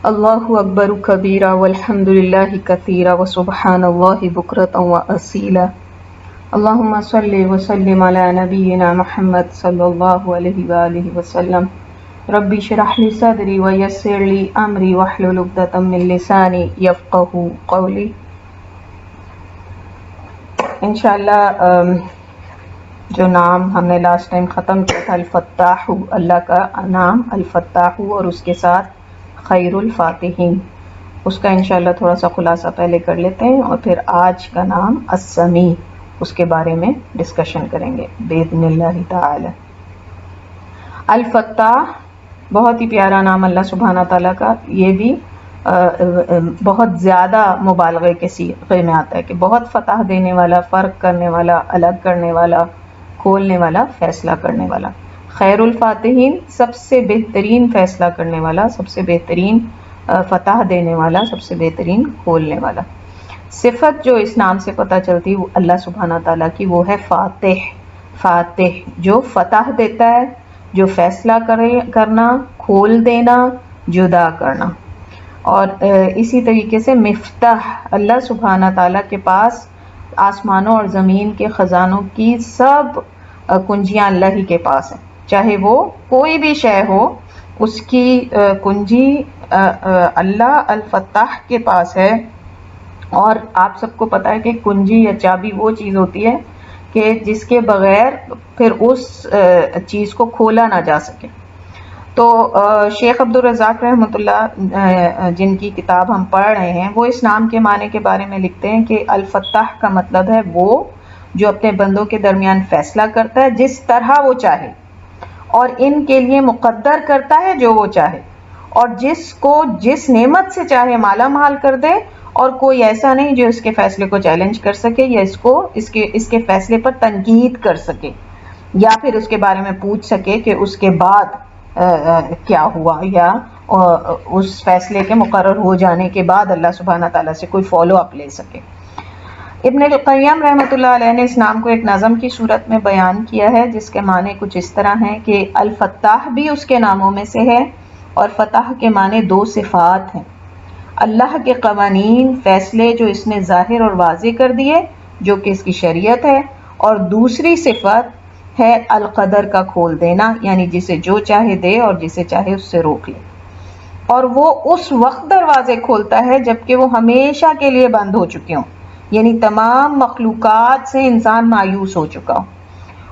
اللہ اکبر کبیرہ والحمد للہ کثیرہ وسبحان اللہ بکرۃ واصیلا اللہم صلی وسلم علی نبینا محمد صلی اللہ علیہ وآلہ وسلم ربی اشرح لی صدری ویسر لی امری واحلل عقدۃ من لسانی یفقہوا قولی۔ انشاءاللہ جو نام ہم نے لاسٹ ٹائم ختم کیا تھا الفتاح، اللہ کا نام الفتاح اور اس کے ساتھ خیر الفاتحین، اس کا انشاءاللہ تھوڑا سا خلاصہ پہلے کر لیتے ہیں اور پھر آج کا نام السمیع، اس کے بارے میں ڈسکشن کریں گے باذن اللہ تعالی۔ الفتاح بہت ہی پیارا نام اللہ سبحانہ تعالیٰ کا، یہ بھی بہت زیادہ مبالغے کے صیغے میں آتا ہے کہ بہت فتح دینے والا، فرق کرنے والا، الگ کرنے والا، کھولنے والا، فیصلہ کرنے والا۔ خیر الفاتحین سب سے بہترین فیصلہ کرنے والا، سب سے بہترین فتح دینے والا، سب سے بہترین کھولنے والا۔ صفت جو اس نام سے پتہ چلتی وہ اللہ سبحانہ تعالیٰ کی، وہ ہے فاتح۔ فاتح جو فتح دیتا ہے، جو فیصلہ کرنا، کھول دینا، جدا کرنا۔ اور اسی طریقے سے مفتاح، اللہ سبحانہ تعالیٰ کے پاس آسمانوں اور زمین کے خزانوں کی سب کنجیاں اللہ ہی کے پاس ہیں، چاہے وہ کوئی بھی شے ہو، اس کی کنجی اللہ الفتاح کے پاس ہے۔ اور آپ سب کو پتہ ہے کہ کنجی یا چابی وہ چیز ہوتی ہے کہ جس کے بغیر پھر اس چیز کو کھولا نہ جا سکے۔ تو شیخ عبدالرزاق رحمۃ اللہ جن کی کتاب ہم پڑھ رہے ہیں، وہ اس نام کے معنی کے بارے میں لکھتے ہیں کہ الفتاح کا مطلب ہے وہ جو اپنے بندوں کے درمیان فیصلہ کرتا ہے جس طرح وہ چاہے، اور ان کے لیے مقدر کرتا ہے جو وہ چاہے، اور جس کو جس نعمت سے چاہے مالا مال کر دے، اور کوئی ایسا نہیں جو اس کے فیصلے کو چیلنج کر سکے یا اس کے فیصلے پر تنقید کر سکے، یا پھر اس کے بارے میں پوچھ سکے کہ اس کے بعد کیا ہوا، یا اس فیصلے کے مقرر ہو جانے کے بعد اللہ سبحانہ تعالیٰ سے کوئی فالو اپ لے سکے۔ ابن القیم رحمۃ اللہ علیہ نے اس نام کو ایک نظم کی صورت میں بیان کیا ہے، جس کے معنی کچھ اس طرح ہیں کہ الفتاح بھی اس کے ناموں میں سے ہے، اور فتح کے معنی دو صفات ہیں: اللہ کے قوانین، فیصلے جو اس نے ظاہر اور واضح کر دیے جو کہ اس کی شریعت ہے، اور دوسری صفت ہے القدر کا کھول دینا، یعنی جسے جو چاہے دے اور جسے چاہے اس سے روک لے، اور وہ اس وقت دروازے کھولتا ہے جبکہ وہ ہمیشہ کے لیے بند ہو چکے ہوں، یعنی تمام مخلوقات سے انسان مایوس ہو چکا ہو۔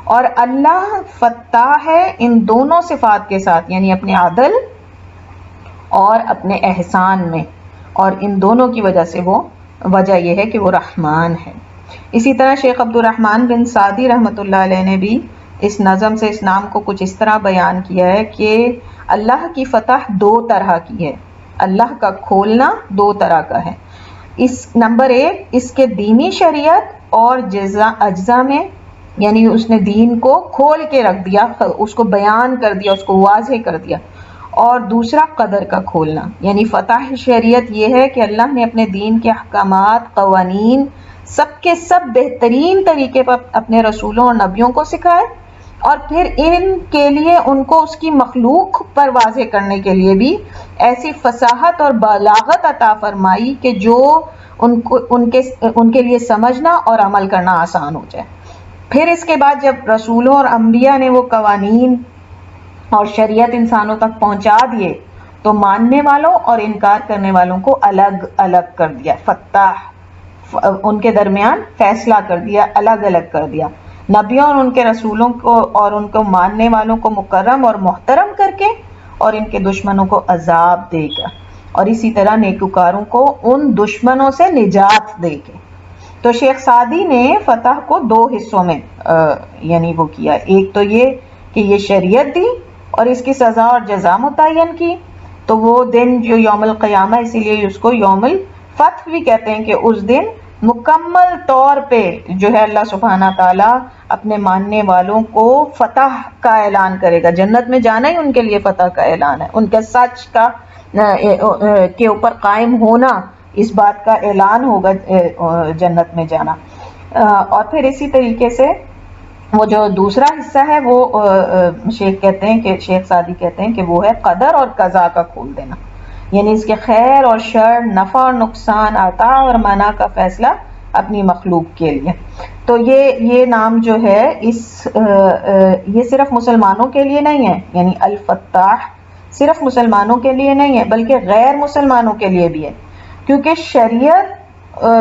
اور اللہ فتاح ہے ان دونوں صفات کے ساتھ، یعنی اپنے عدل اور اپنے احسان میں، اور ان دونوں کی وجہ سے وہ وجہ یہ ہے کہ وہ رحمان ہے۔ اسی طرح شیخ عبدالرحمن بن سعدی رحمۃ اللہ علیہ نے بھی اس نظم سے اس نام کو کچھ اس طرح بیان کیا ہے کہ اللہ کی فتح دو طرح کی ہے، اللہ کا کھولنا دو طرح کا ہے۔ نمبر ایک، اس کے دینی شریعت اور اجزاء میں، یعنی اس نے دین کو کھول کے رکھ دیا، اس کو بیان کر دیا، اس کو واضح کر دیا۔ اور دوسرا قدر کا کھولنا، یعنی فتح شریعت یہ ہے کہ اللہ نے اپنے دین کے احکامات، قوانین سب کے سب بہترین طریقے پر اپنے رسولوں اور نبیوں کو سکھائے، اور پھر ان کے لیے ان کو اس کی مخلوق پر واضح کرنے کے لیے بھی ایسی فصاحت اور بلاغت عطا فرمائی کہ جو ان کے لیے سمجھنا اور عمل کرنا آسان ہو جائے۔ پھر اس کے بعد جب رسولوں اور انبیاء نے وہ قوانین اور شریعت انسانوں تک پہنچا دیے تو ماننے والوں اور انکار کرنے والوں کو الگ الگ کر دیا، فتح ان کے درمیان فیصلہ کر دیا، الگ الگ کر دیا۔ نبیوں اور ان کے رسولوں کو اور ان کو ماننے والوں کو مکرم اور محترم کر کے، اور ان کے دشمنوں کو عذاب دے گا، اور اسی طرح نیکوکاروں کو ان دشمنوں سے نجات دے کے۔ تو شیخ سعدی نے فتح کو دو حصوں میں یعنی وہ کیا، ایک تو یہ کہ یہ شریعت دی اور اس کی سزا اور جزا متعین کی، تو وہ دن جو یوم القیامہ، اسی لیے اس کو یوم الفتح بھی کہتے ہیں، کہ اس دن مکمل طور پہ جو ہے اللہ سبحانہ تعالیٰ اپنے ماننے والوں کو فتح کا اعلان کرے گا۔ جنت میں جانا ہی ان کے لیے فتح کا اعلان ہے، ان کے سچ کا کے اوپر قائم ہونا، اس بات کا اعلان ہوگا جنت میں جانا۔ اور پھر اسی طریقے سے وہ جو دوسرا حصہ ہے وہ شیخ سعدی کہتے ہیں کہ وہ ہے قدر اور قضا کا کھول دینا، یعنی اس کے خیر اور شر، نفع اور نقصان، عطا اور منع کا فیصلہ اپنی مخلوق کے لیے. تو یہ نام جو ہے یہ صرف مسلمانوں کے لیے نہیں ہے، یعنی الفتاح صرف مسلمانوں کے لیے نہیں ہے بلکہ غیر مسلمانوں کے لیے بھی ہے، کیونکہ شریعت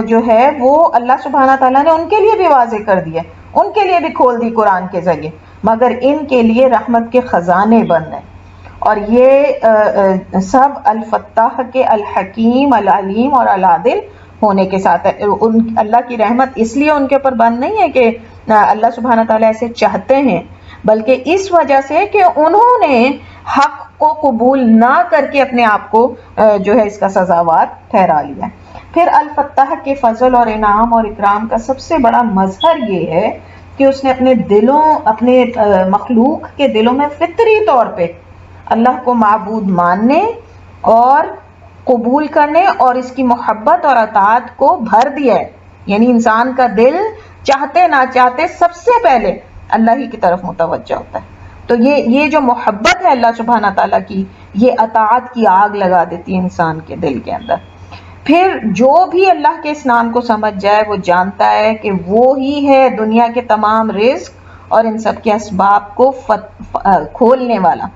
جو ہے وہ اللہ سبحانہ تعالیٰ نے ان کے لیے بھی واضح کر دی ہے، ان کے لیے بھی کھول دی قرآن کے ذریعے، مگر ان کے لیے رحمت کے خزانے بند ہیں. اور یہ سب الفتاح کے الحکیم، العلیم اور العادل ہونے کے ساتھ ہے. اللہ کی رحمت اس لیے ان کے اوپر بند نہیں ہے کہ اللہ سبحانہ تعالیٰ ایسے چاہتے ہیں، بلکہ اس وجہ سے کہ انہوں نے حق کو قبول نہ کر کے اپنے آپ کو جو ہے اس کا سزاوار ٹھہرا لیا. پھر الفتاح کے فضل اور انعام اور اکرام کا سب سے بڑا مظہر یہ ہے کہ اس نے اپنے مخلوق کے دلوں میں فطری طور پہ اللہ کو معبود ماننے اور قبول کرنے اور اس کی محبت اور اطاعت کو بھر دیا ہے. یعنی انسان کا دل چاہتے نہ چاہتے سب سے پہلے اللہ ہی کی طرف متوجہ ہوتا ہے. تو یہ جو محبت ہے اللہ سبحانہ تعالیٰ کی، یہ اطاعت کی آگ لگا دیتی ہے انسان کے دل کے اندر. پھر جو بھی اللہ کے اس نام کو سمجھ جائے وہ جانتا ہے کہ وہ ہی ہے دنیا کے تمام رزق اور ان سب کے اسباب کو کھولنے والا،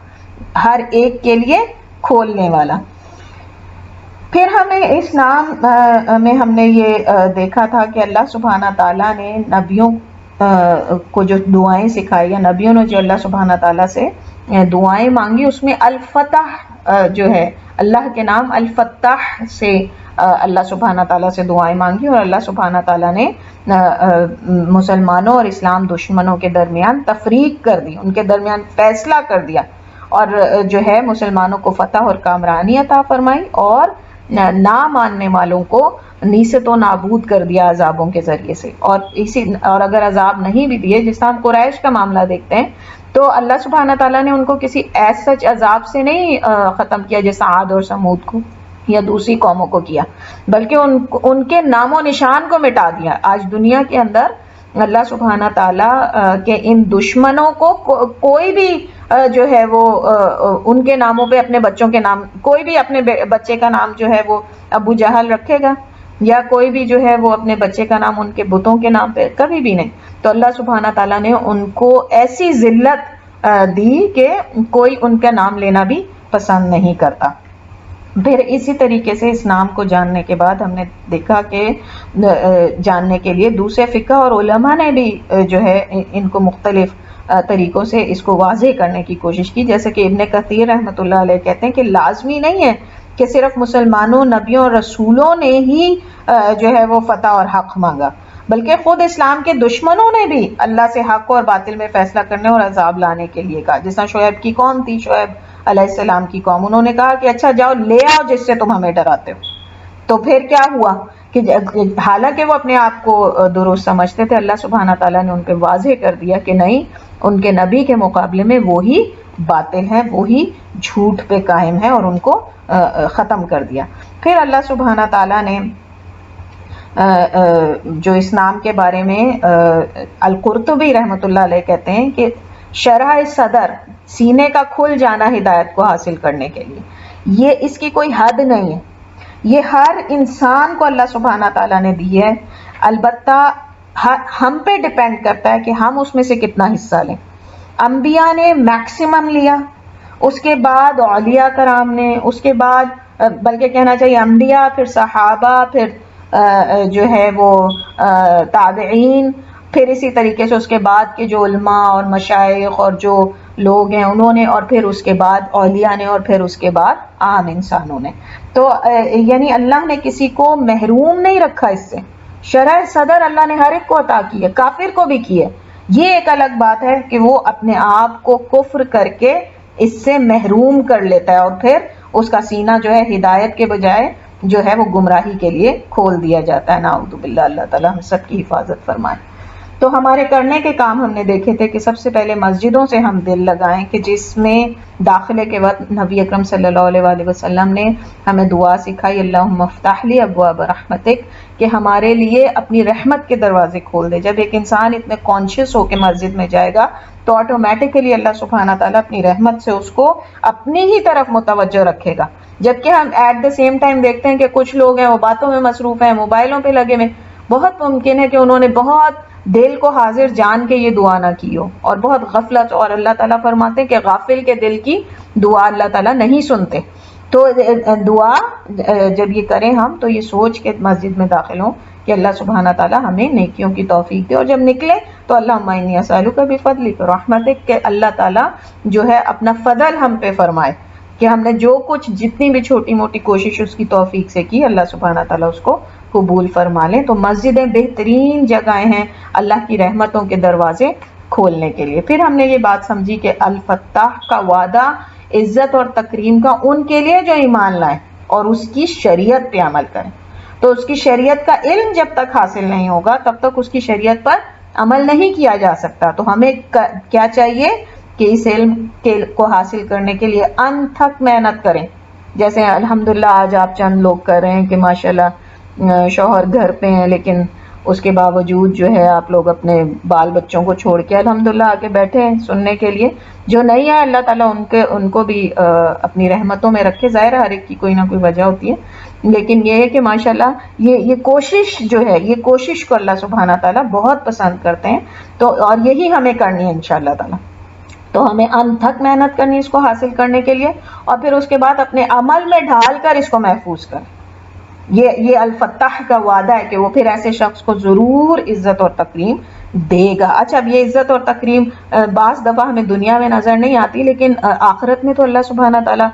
ہر ایک کے لیے کھولنے والا. پھر ہمیں اس نام میں ہم نے یہ دیکھا تھا کہ اللہ سبحانہ تعالیٰ نے نبیوں کو جو دعائیں سکھائی، یا نبیوں نے جو اللہ سبحانہ تعالیٰ سے دعائیں مانگی، اس میں الفتح جو ہے اللہ کے نام الفتح سے اللہ سبحانہ تعالیٰ سے دعائیں مانگی، اور اللہ سبحانہ تعالیٰ نے مسلمانوں اور اسلام دشمنوں کے درمیان تفریق کر دی، ان کے درمیان فیصلہ کر دیا، اور جو ہے مسلمانوں کو فتح اور کامرانی عطا فرمائی، اور نہ ماننے والوں کو نیست و نابود کر دیا عذابوں کے ذریعے سے. اور اگر عذاب نہیں بھی دیے، جس طرح ہم قریش کا معاملہ دیکھتے ہیں، تو اللہ سبحانہ تعالیٰ نے ان کو کسی ایسا عذاب سے نہیں ختم کیا جیسا عاد اور سمود کو یا دوسری قوموں کو کیا، بلکہ ان کے نام و نشان کو مٹا دیا. آج دنیا کے اندر اللہ سبحانہ تعالیٰ کے ان دشمنوں کو کوئی بھی جو ہے وہ ان کے ناموں پہ اپنے بچوں کے نام، کوئی بھی اپنے بچے کا نام جو ہے وہ ابو جہل رکھے گا، یا کوئی بھی جو ہے وہ اپنے بچے کا نام ان کے بتوں کے نام پہ، کبھی بھی نہیں. تو اللہ سبحانہ تعالیٰ نے ان کو ایسی ذلت دی کہ کوئی ان کا نام لینا بھی پسند نہیں کرتا. پھر اسی طریقے سے اس نام کو جاننے کے بعد ہم نے دیکھا کہ جاننے کے لیے دوسرے فقہ اور علماء نے بھی جو ہے ان کو مختلف طریقوں سے اس کو واضح کرنے کی کوشش کی. جیسے کہ ابن کثیر رحمۃ اللہ علیہ کہتے ہیں کہ لازمی نہیں ہے کہ صرف مسلمانوں، نبیوں اور رسولوں نے ہی جو ہے وہ فتح اور حق مانگا، بلکہ خود اسلام کے دشمنوں نے بھی اللہ سے حق اور باطل میں فیصلہ کرنے اور عذاب لانے کے لیے کہا. جس طرح شعیب کی قوم تھی، شعیب علیہ السلام کی قوم، انہوں نے کہا کہ اچھا جاؤ لے آؤ جس سے تم ہمیں ڈراتے ہو. تو پھر کیا ہوا کہ حالانکہ وہ اپنے آپ کو درست سمجھتے تھے، اللہ سبحانہ تعالیٰ نے ان پہ واضح کر دیا کہ نہیں، ان کے نبی کے مقابلے میں وہی باطل ہیں، وہی جھوٹ پہ قائم ہیں، اور ان کو ختم کر دیا. پھر اللہ سبحانہ تعالیٰ نے جو اس نام کے بارے میں القرطبی رحمۃ اللہ علیہ کہتے ہیں کہ شرح صدر، سینے کا کھل جانا ہدایت کو حاصل کرنے کے لیے، یہ اس کی کوئی حد نہیں ہے، یہ ہر انسان کو اللہ سبحانہ تعالیٰ نے دی ہے. البتہ ہم پہ ڈیپینڈ کرتا ہے کہ ہم اس میں سے کتنا حصہ لیں. انبیاء نے میکسیمم لیا، اس کے بعد اولیاء کرام نے، اس کے بعد بلکہ کہنا چاہیے انبیاء، پھر صحابہ، پھر جو ہے وہ تابعین، پھر اسی طریقے سے اس کے بعد کے جو علماء اور مشائخ اور جو لوگ ہیں انہوں نے، اور پھر اس کے بعد اولیاء نے، اور پھر اس کے بعد عام انسانوں نے. تو یعنی اللہ نے کسی کو محروم نہیں رکھا اس سے. شرح صدر اللہ نے ہر ایک کو عطا کی ہے، کافر کو بھی کی ہے. یہ ایک الگ بات ہے کہ وہ اپنے آپ کو کفر کر کے اس سے محروم کر لیتا ہے، اور پھر اس کا سینہ جو ہے ہدایت کے بجائے جو ہے وہ گمراہی کے لیے کھول دیا جاتا ہے. نعوذ باللہ، اللہ تعالیٰ ہم سب کی حفاظت فرمائے. تو ہمارے کرنے کے کام ہم نے دیکھے تھے کہ سب سے پہلے مسجدوں سے ہم دل لگائیں کہ جس میں داخلے کے وقت نبی اکرم صلی اللہ علیہ وآلہ وسلم نے ہمیں دعا سکھائی اللہم افتح لی ابواب رحمتک، کہ ہمارے لیے اپنی رحمت کے دروازے کھول دے۔ جب ایک انسان اتنے کانشیس ہو کے مسجد میں جائے گا تو آٹومیٹیکلی اللہ سبحانہ تعالیٰ اپنی رحمت سے اس کو اپنی ہی طرف متوجہ رکھے گا۔ جبکہ ہم ایٹ دا سیم ٹائم دیکھتے ہیں کہ کچھ لوگ ہیں وہ باتوں میں مصروف ہیں، موبائلوں پہ لگے ہوئے، بہت ممکن ہے کہ انہوں نے بہت دل کو حاضر جان کے یہ دعا نہ کی ہو، اور بہت غفلت، اور اللہ تعالیٰ فرماتے ہیں کہ غافل کے دل کی دعا اللہ تعالیٰ نہیں سنتے۔ تو دعا جب یہ کریں ہم تو یہ سوچ کے مسجد میں داخل ہوں کہ اللہ سبحانہ تعالیٰ ہمیں نیکیوں کی توفیق دے، اور جب نکلے تو اللہم انی اسألک بفضلک ورحمتک، کہ اللہ تعالیٰ جو ہے اپنا فضل ہم پہ فرمائے کہ ہم نے جو کچھ جتنی بھی چھوٹی موٹی کوشش اس کی توفیق سے کی، اللہ سبحانہ تعالیٰ اس کو قبول فرما لیں۔ تو مسجدیں بہترین جگہیں ہیں اللہ کی رحمتوں کے دروازے کھولنے کے لیے۔ پھر ہم نے یہ بات سمجھی کہ الفتاح کا وعدہ عزت اور تکریم کا ان کے لیے جو ایمان لائیں اور اس کی شریعت پہ عمل کریں۔ تو اس کی شریعت کا علم جب تک حاصل نہیں ہوگا تب تک اس کی شریعت پر عمل نہیں کیا جا سکتا۔ تو ہمیں کیا چاہیے کہ اس علم کو حاصل کرنے کے لیے انتھک محنت کریں، جیسے الحمدللہ آج آپ چند لوگ کر رہے ہیں کہ ماشاءاللہ شوہر گھر پہ ہیں لیکن اس کے باوجود جو ہے آپ لوگ اپنے بال بچوں کو چھوڑ کے الحمدللہ آ کے بیٹھے ہیں سننے کے لیے۔ جو نہیں ہے اللہ تعالیٰ ان کو بھی اپنی رحمتوں میں رکھے، ظاہر ہر ایک کی کوئی نہ کوئی وجہ ہوتی ہے، لیکن یہ ہے کہ ماشاءاللہ یہ کوشش جو ہے، یہ کوشش کو اللہ سبحانہ تعالیٰ بہت پسند کرتے ہیں۔ تو اور یہی ہمیں کرنی ہے انشاءاللہ تعالیٰ۔ تو ہمیں انتھک محنت کرنی اس کو حاصل کرنے کے لیے، اور پھر اس کے بعد اپنے عمل میں ڈھال کر اس کو محفوظ کریں۔ یہ الفتاح کا وعدہ ہے کہ وہ پھر ایسے شخص کو ضرور عزت اور تکریم دے گا۔ اچھا، اب یہ عزت اور تکریم بعض دفعہ ہمیں دنیا میں نظر نہیں آتی، لیکن آخرت میں تو اللہ سبحانہ تعالیٰ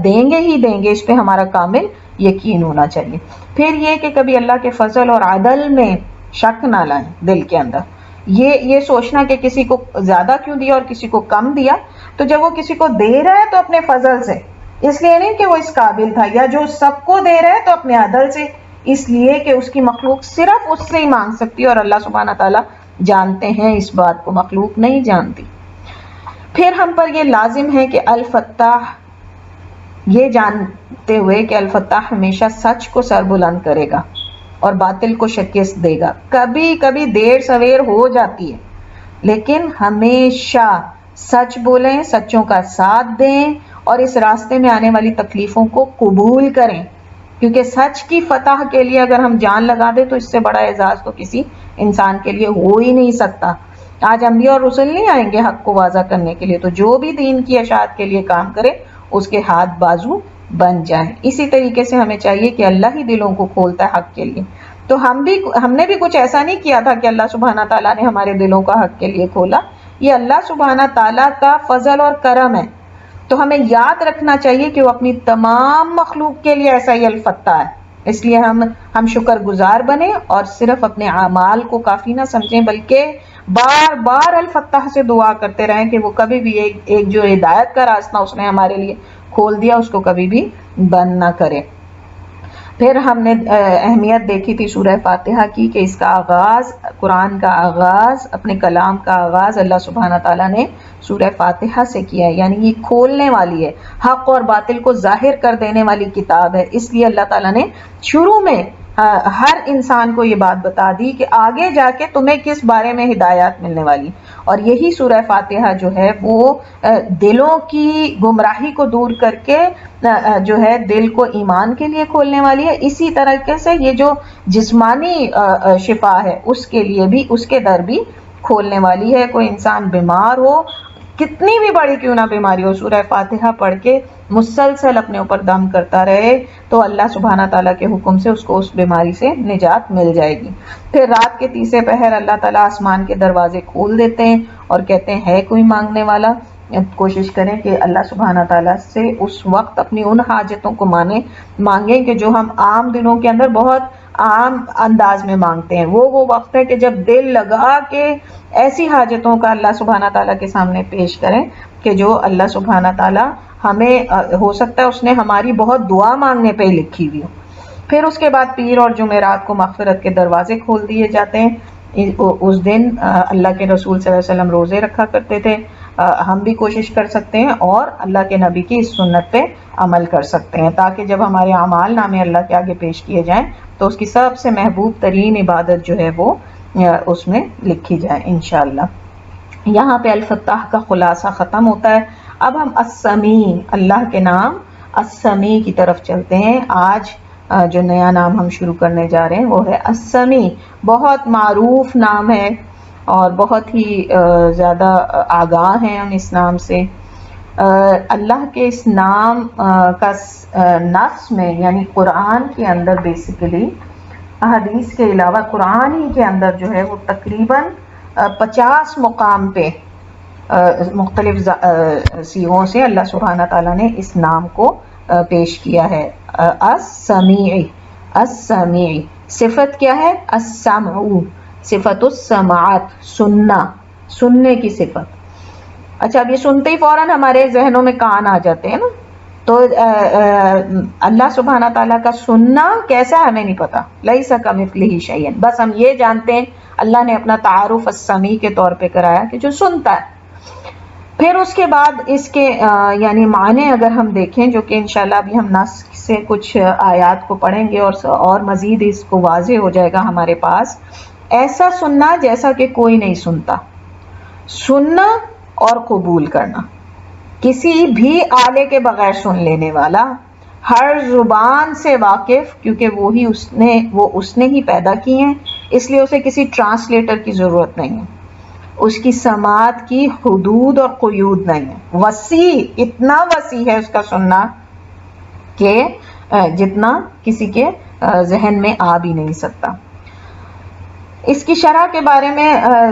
دیں گے ہی دیں گے، اس پہ ہمارا کامل یقین ہونا چاہیے۔ پھر یہ کہ کبھی اللہ کے فضل اور عدل میں شک نہ لائیں دل کے اندر، یہ سوچنا کہ کسی کو زیادہ کیوں دیا اور کسی کو کم دیا۔ تو جب وہ کسی کو دے رہا ہے تو اپنے فضل سے، اس لیے نہیں کہ وہ اس قابل تھا، یا جو سب کو دے رہا ہے تو اپنے عدل سے، اس لیے کہ اس کی مخلوق صرف اس سے ہی مانگ سکتی ہے، اور اللہ سبحانہ تعالیٰ جانتے ہیں اس بات کو، مخلوق نہیں جانتی۔ پھر ہم پر یہ لازم ہے کہ الفتاح، یہ جانتے ہوئے کہ الفتاح ہمیشہ سچ کو سر بلند کرے گا اور باطل کو شکست دے گا۔ کبھی کبھی دیر سویر ہو جاتی ہے، لیکن ہمیشہ سچ بولیں، سچوں کا ساتھ دیں، اور اس راستے میں آنے والی تکلیفوں کو قبول کریں، کیونکہ سچ کی فتح کے لیے اگر ہم جان لگا دیں تو اس سے بڑا اعزاز تو کسی انسان کے لیے ہو ہی نہیں سکتا۔ آج انبیاء اور رسل نہیں آئیں گے حق کو واضح کرنے کے لیے، تو جو بھی دین کی اشاعت کے لیے کام کرے اس کے ہاتھ بازو بن جائیں۔ اسی طریقے سے ہمیں چاہیے کہ اللہ ہی دلوں کو کھولتا ہے حق کے لیے، تو ہم نے بھی کچھ ایسا نہیں کیا تھا کہ اللہ سبحانہ تعالیٰ نے ہمارے دلوں کا حق کے لیے کھولا، یہ اللہ سبحانہ تعالیٰ کا فضل اور کرم ہے۔ تو ہمیں یاد رکھنا چاہیے کہ وہ اپنی تمام مخلوق کے لیے ایسا ہی الفتاح ہے، اس لیے ہم شکر گزار بنیں اور صرف اپنے اعمال کو کافی نہ سمجھیں، بلکہ بار بار الفتاح سے دعا کرتے رہیں کہ وہ کبھی بھی ایک جو ہدایت کا راستہ اس نے ہمارے لیے کھول دیا اس کو کبھی بھی بند نہ کرے۔ پھر ہم نے اہمیت دیکھی تھی سورہ فاتحہ کی، کہ اس کا آغاز، قرآن کا آغاز، اپنے کلام کا آغاز اللہ سبحانہ تعالیٰ نے سورہ فاتحہ سے کیا ہے، یعنی یہ کھولنے والی ہے، حق اور باطل کو ظاہر کر دینے والی کتاب ہے۔ اس لیے اللہ تعالیٰ نے شروع میں ہر انسان کو یہ بات بتا دی کہ آگے جا کے تمہیں کس بارے میں ہدایات ملنے والی، اور یہی سورہ فاتحہ جو ہے وہ دلوں کی گمراہی کو دور کر کے جو ہے دل کو ایمان کے لیے کھولنے والی ہے۔ اسی طریقے سے یہ جو جسمانی شفا ہے اس کے لیے بھی، اس کے در بھی کھولنے والی ہے۔ کوئی انسان بیمار ہو، کتنی بھی بڑی کیوں نہ بیماری ہو، سورہ فاتحہ پڑھ کے مسلسل اپنے اوپر دم کرتا رہے تو اللہ سبحانہ تعالیٰ کے حکم سے اس کو اس بیماری سے نجات مل جائے گی۔ پھر رات کے تیسرے پہر اللہ تعالیٰ آسمان کے دروازے کھول دیتے ہیں اور کہتے ہیں ہے کوئی مانگنے والا۔ کوشش کریں کہ اللہ سبحانہ تعالیٰ سے اس وقت اپنی ان حاجتوں کو مانگیں کہ جو ہم عام دنوں کے اندر بہت عام انداز میں مانگتے ہیں۔ وہ وقت ہے کہ جب دل لگا کے ایسی حاجتوں کا اللہ سبحانہ تعالیٰ کے سامنے پیش کریں کہ جو اللہ سبحانہ تعالیٰ ہمیں، ہو سکتا ہے اس نے ہماری بہت دعا مانگنے پہ ہی لکھی ہوئی ہو۔ پھر اس کے بعد پیر اور جمعرات کو مغفرت کے دروازے کھول دیے جاتے ہیں، اس دن اللہ کے رسول صلی اللہ علیہ وسلم روزے رکھا کرتے تھے. ہم بھی کوشش کر سکتے ہیں اور اللہ کے نبی کی اس سنت پہ عمل کر سکتے ہیں تاکہ جب ہمارے اعمال نامے اللہ کے آگے پیش کیے جائیں تو اس کی سب سے محبوب ترین عبادت جو ہے وہ اس میں لکھی جائے انشاءاللہ. یہاں پہ الفتاح کا خلاصہ ختم ہوتا ہے. اب ہم السمیع، اللہ کے نام السمیع کی طرف چلتے ہیں. آج جو نیا نام ہم شروع کرنے جا رہے ہیں وہ ہے السمیع. بہت معروف نام ہے اور بہت ہی زیادہ آگاہ ہیں ہم اس نام سے. اللہ کے اس نام کا نص میں یعنی قرآن کے اندر بیسیکلی حدیث کے علاوہ قرآن ہی کے اندر جو ہے وہ تقریباً 50 مقام پہ مختلف سیغوں سے اللہ سبحانہ تعالیٰ نے اس نام کو پیش کیا ہے. السمیع، السمیع صفت کیا ہے؟ السمع، صفت السماعت، سننا، سننے کی صفت. اچھا اب یہ سنتے ہی فوراً ہمارے ذہنوں میں کان آ جاتے ہیں نا، تو اللہ سبحانہ تعالیٰ کا سننا کیسا ہے ہمیں نہیں پتا. لیس کمثلہ شیء، بس ہم یہ جانتے ہیں اللہ نے اپنا تعارف السمیع کے طور پہ کرایا کہ جو سنتا ہے. پھر اس کے بعد اس کے یعنی معنی اگر ہم دیکھیں جو کہ انشاءاللہ ابھی ہم نص سے کچھ آیات کو پڑھیں گے اور مزید اس کو واضح ہو جائے گا ہمارے پاس. ایسا سننا جیسا کہ کوئی نہیں سنتا، سننا اور قبول کرنا، کسی بھی آلے کے بغیر سن لینے والا، ہر زبان سے واقف کیونکہ وہی اس نے ہی پیدا کی ہیں اس لیے اسے کسی ٹرانسلیٹر کی ضرورت نہیں ہے. اس کی سماعت کی حدود اور قیود نہیں ہے. وسیع، اتنا وسیع ہے اس کا سننا کہ جتنا کسی کے ذہن میں آ بھی نہیں سکتا. اس کی شرح کے بارے میں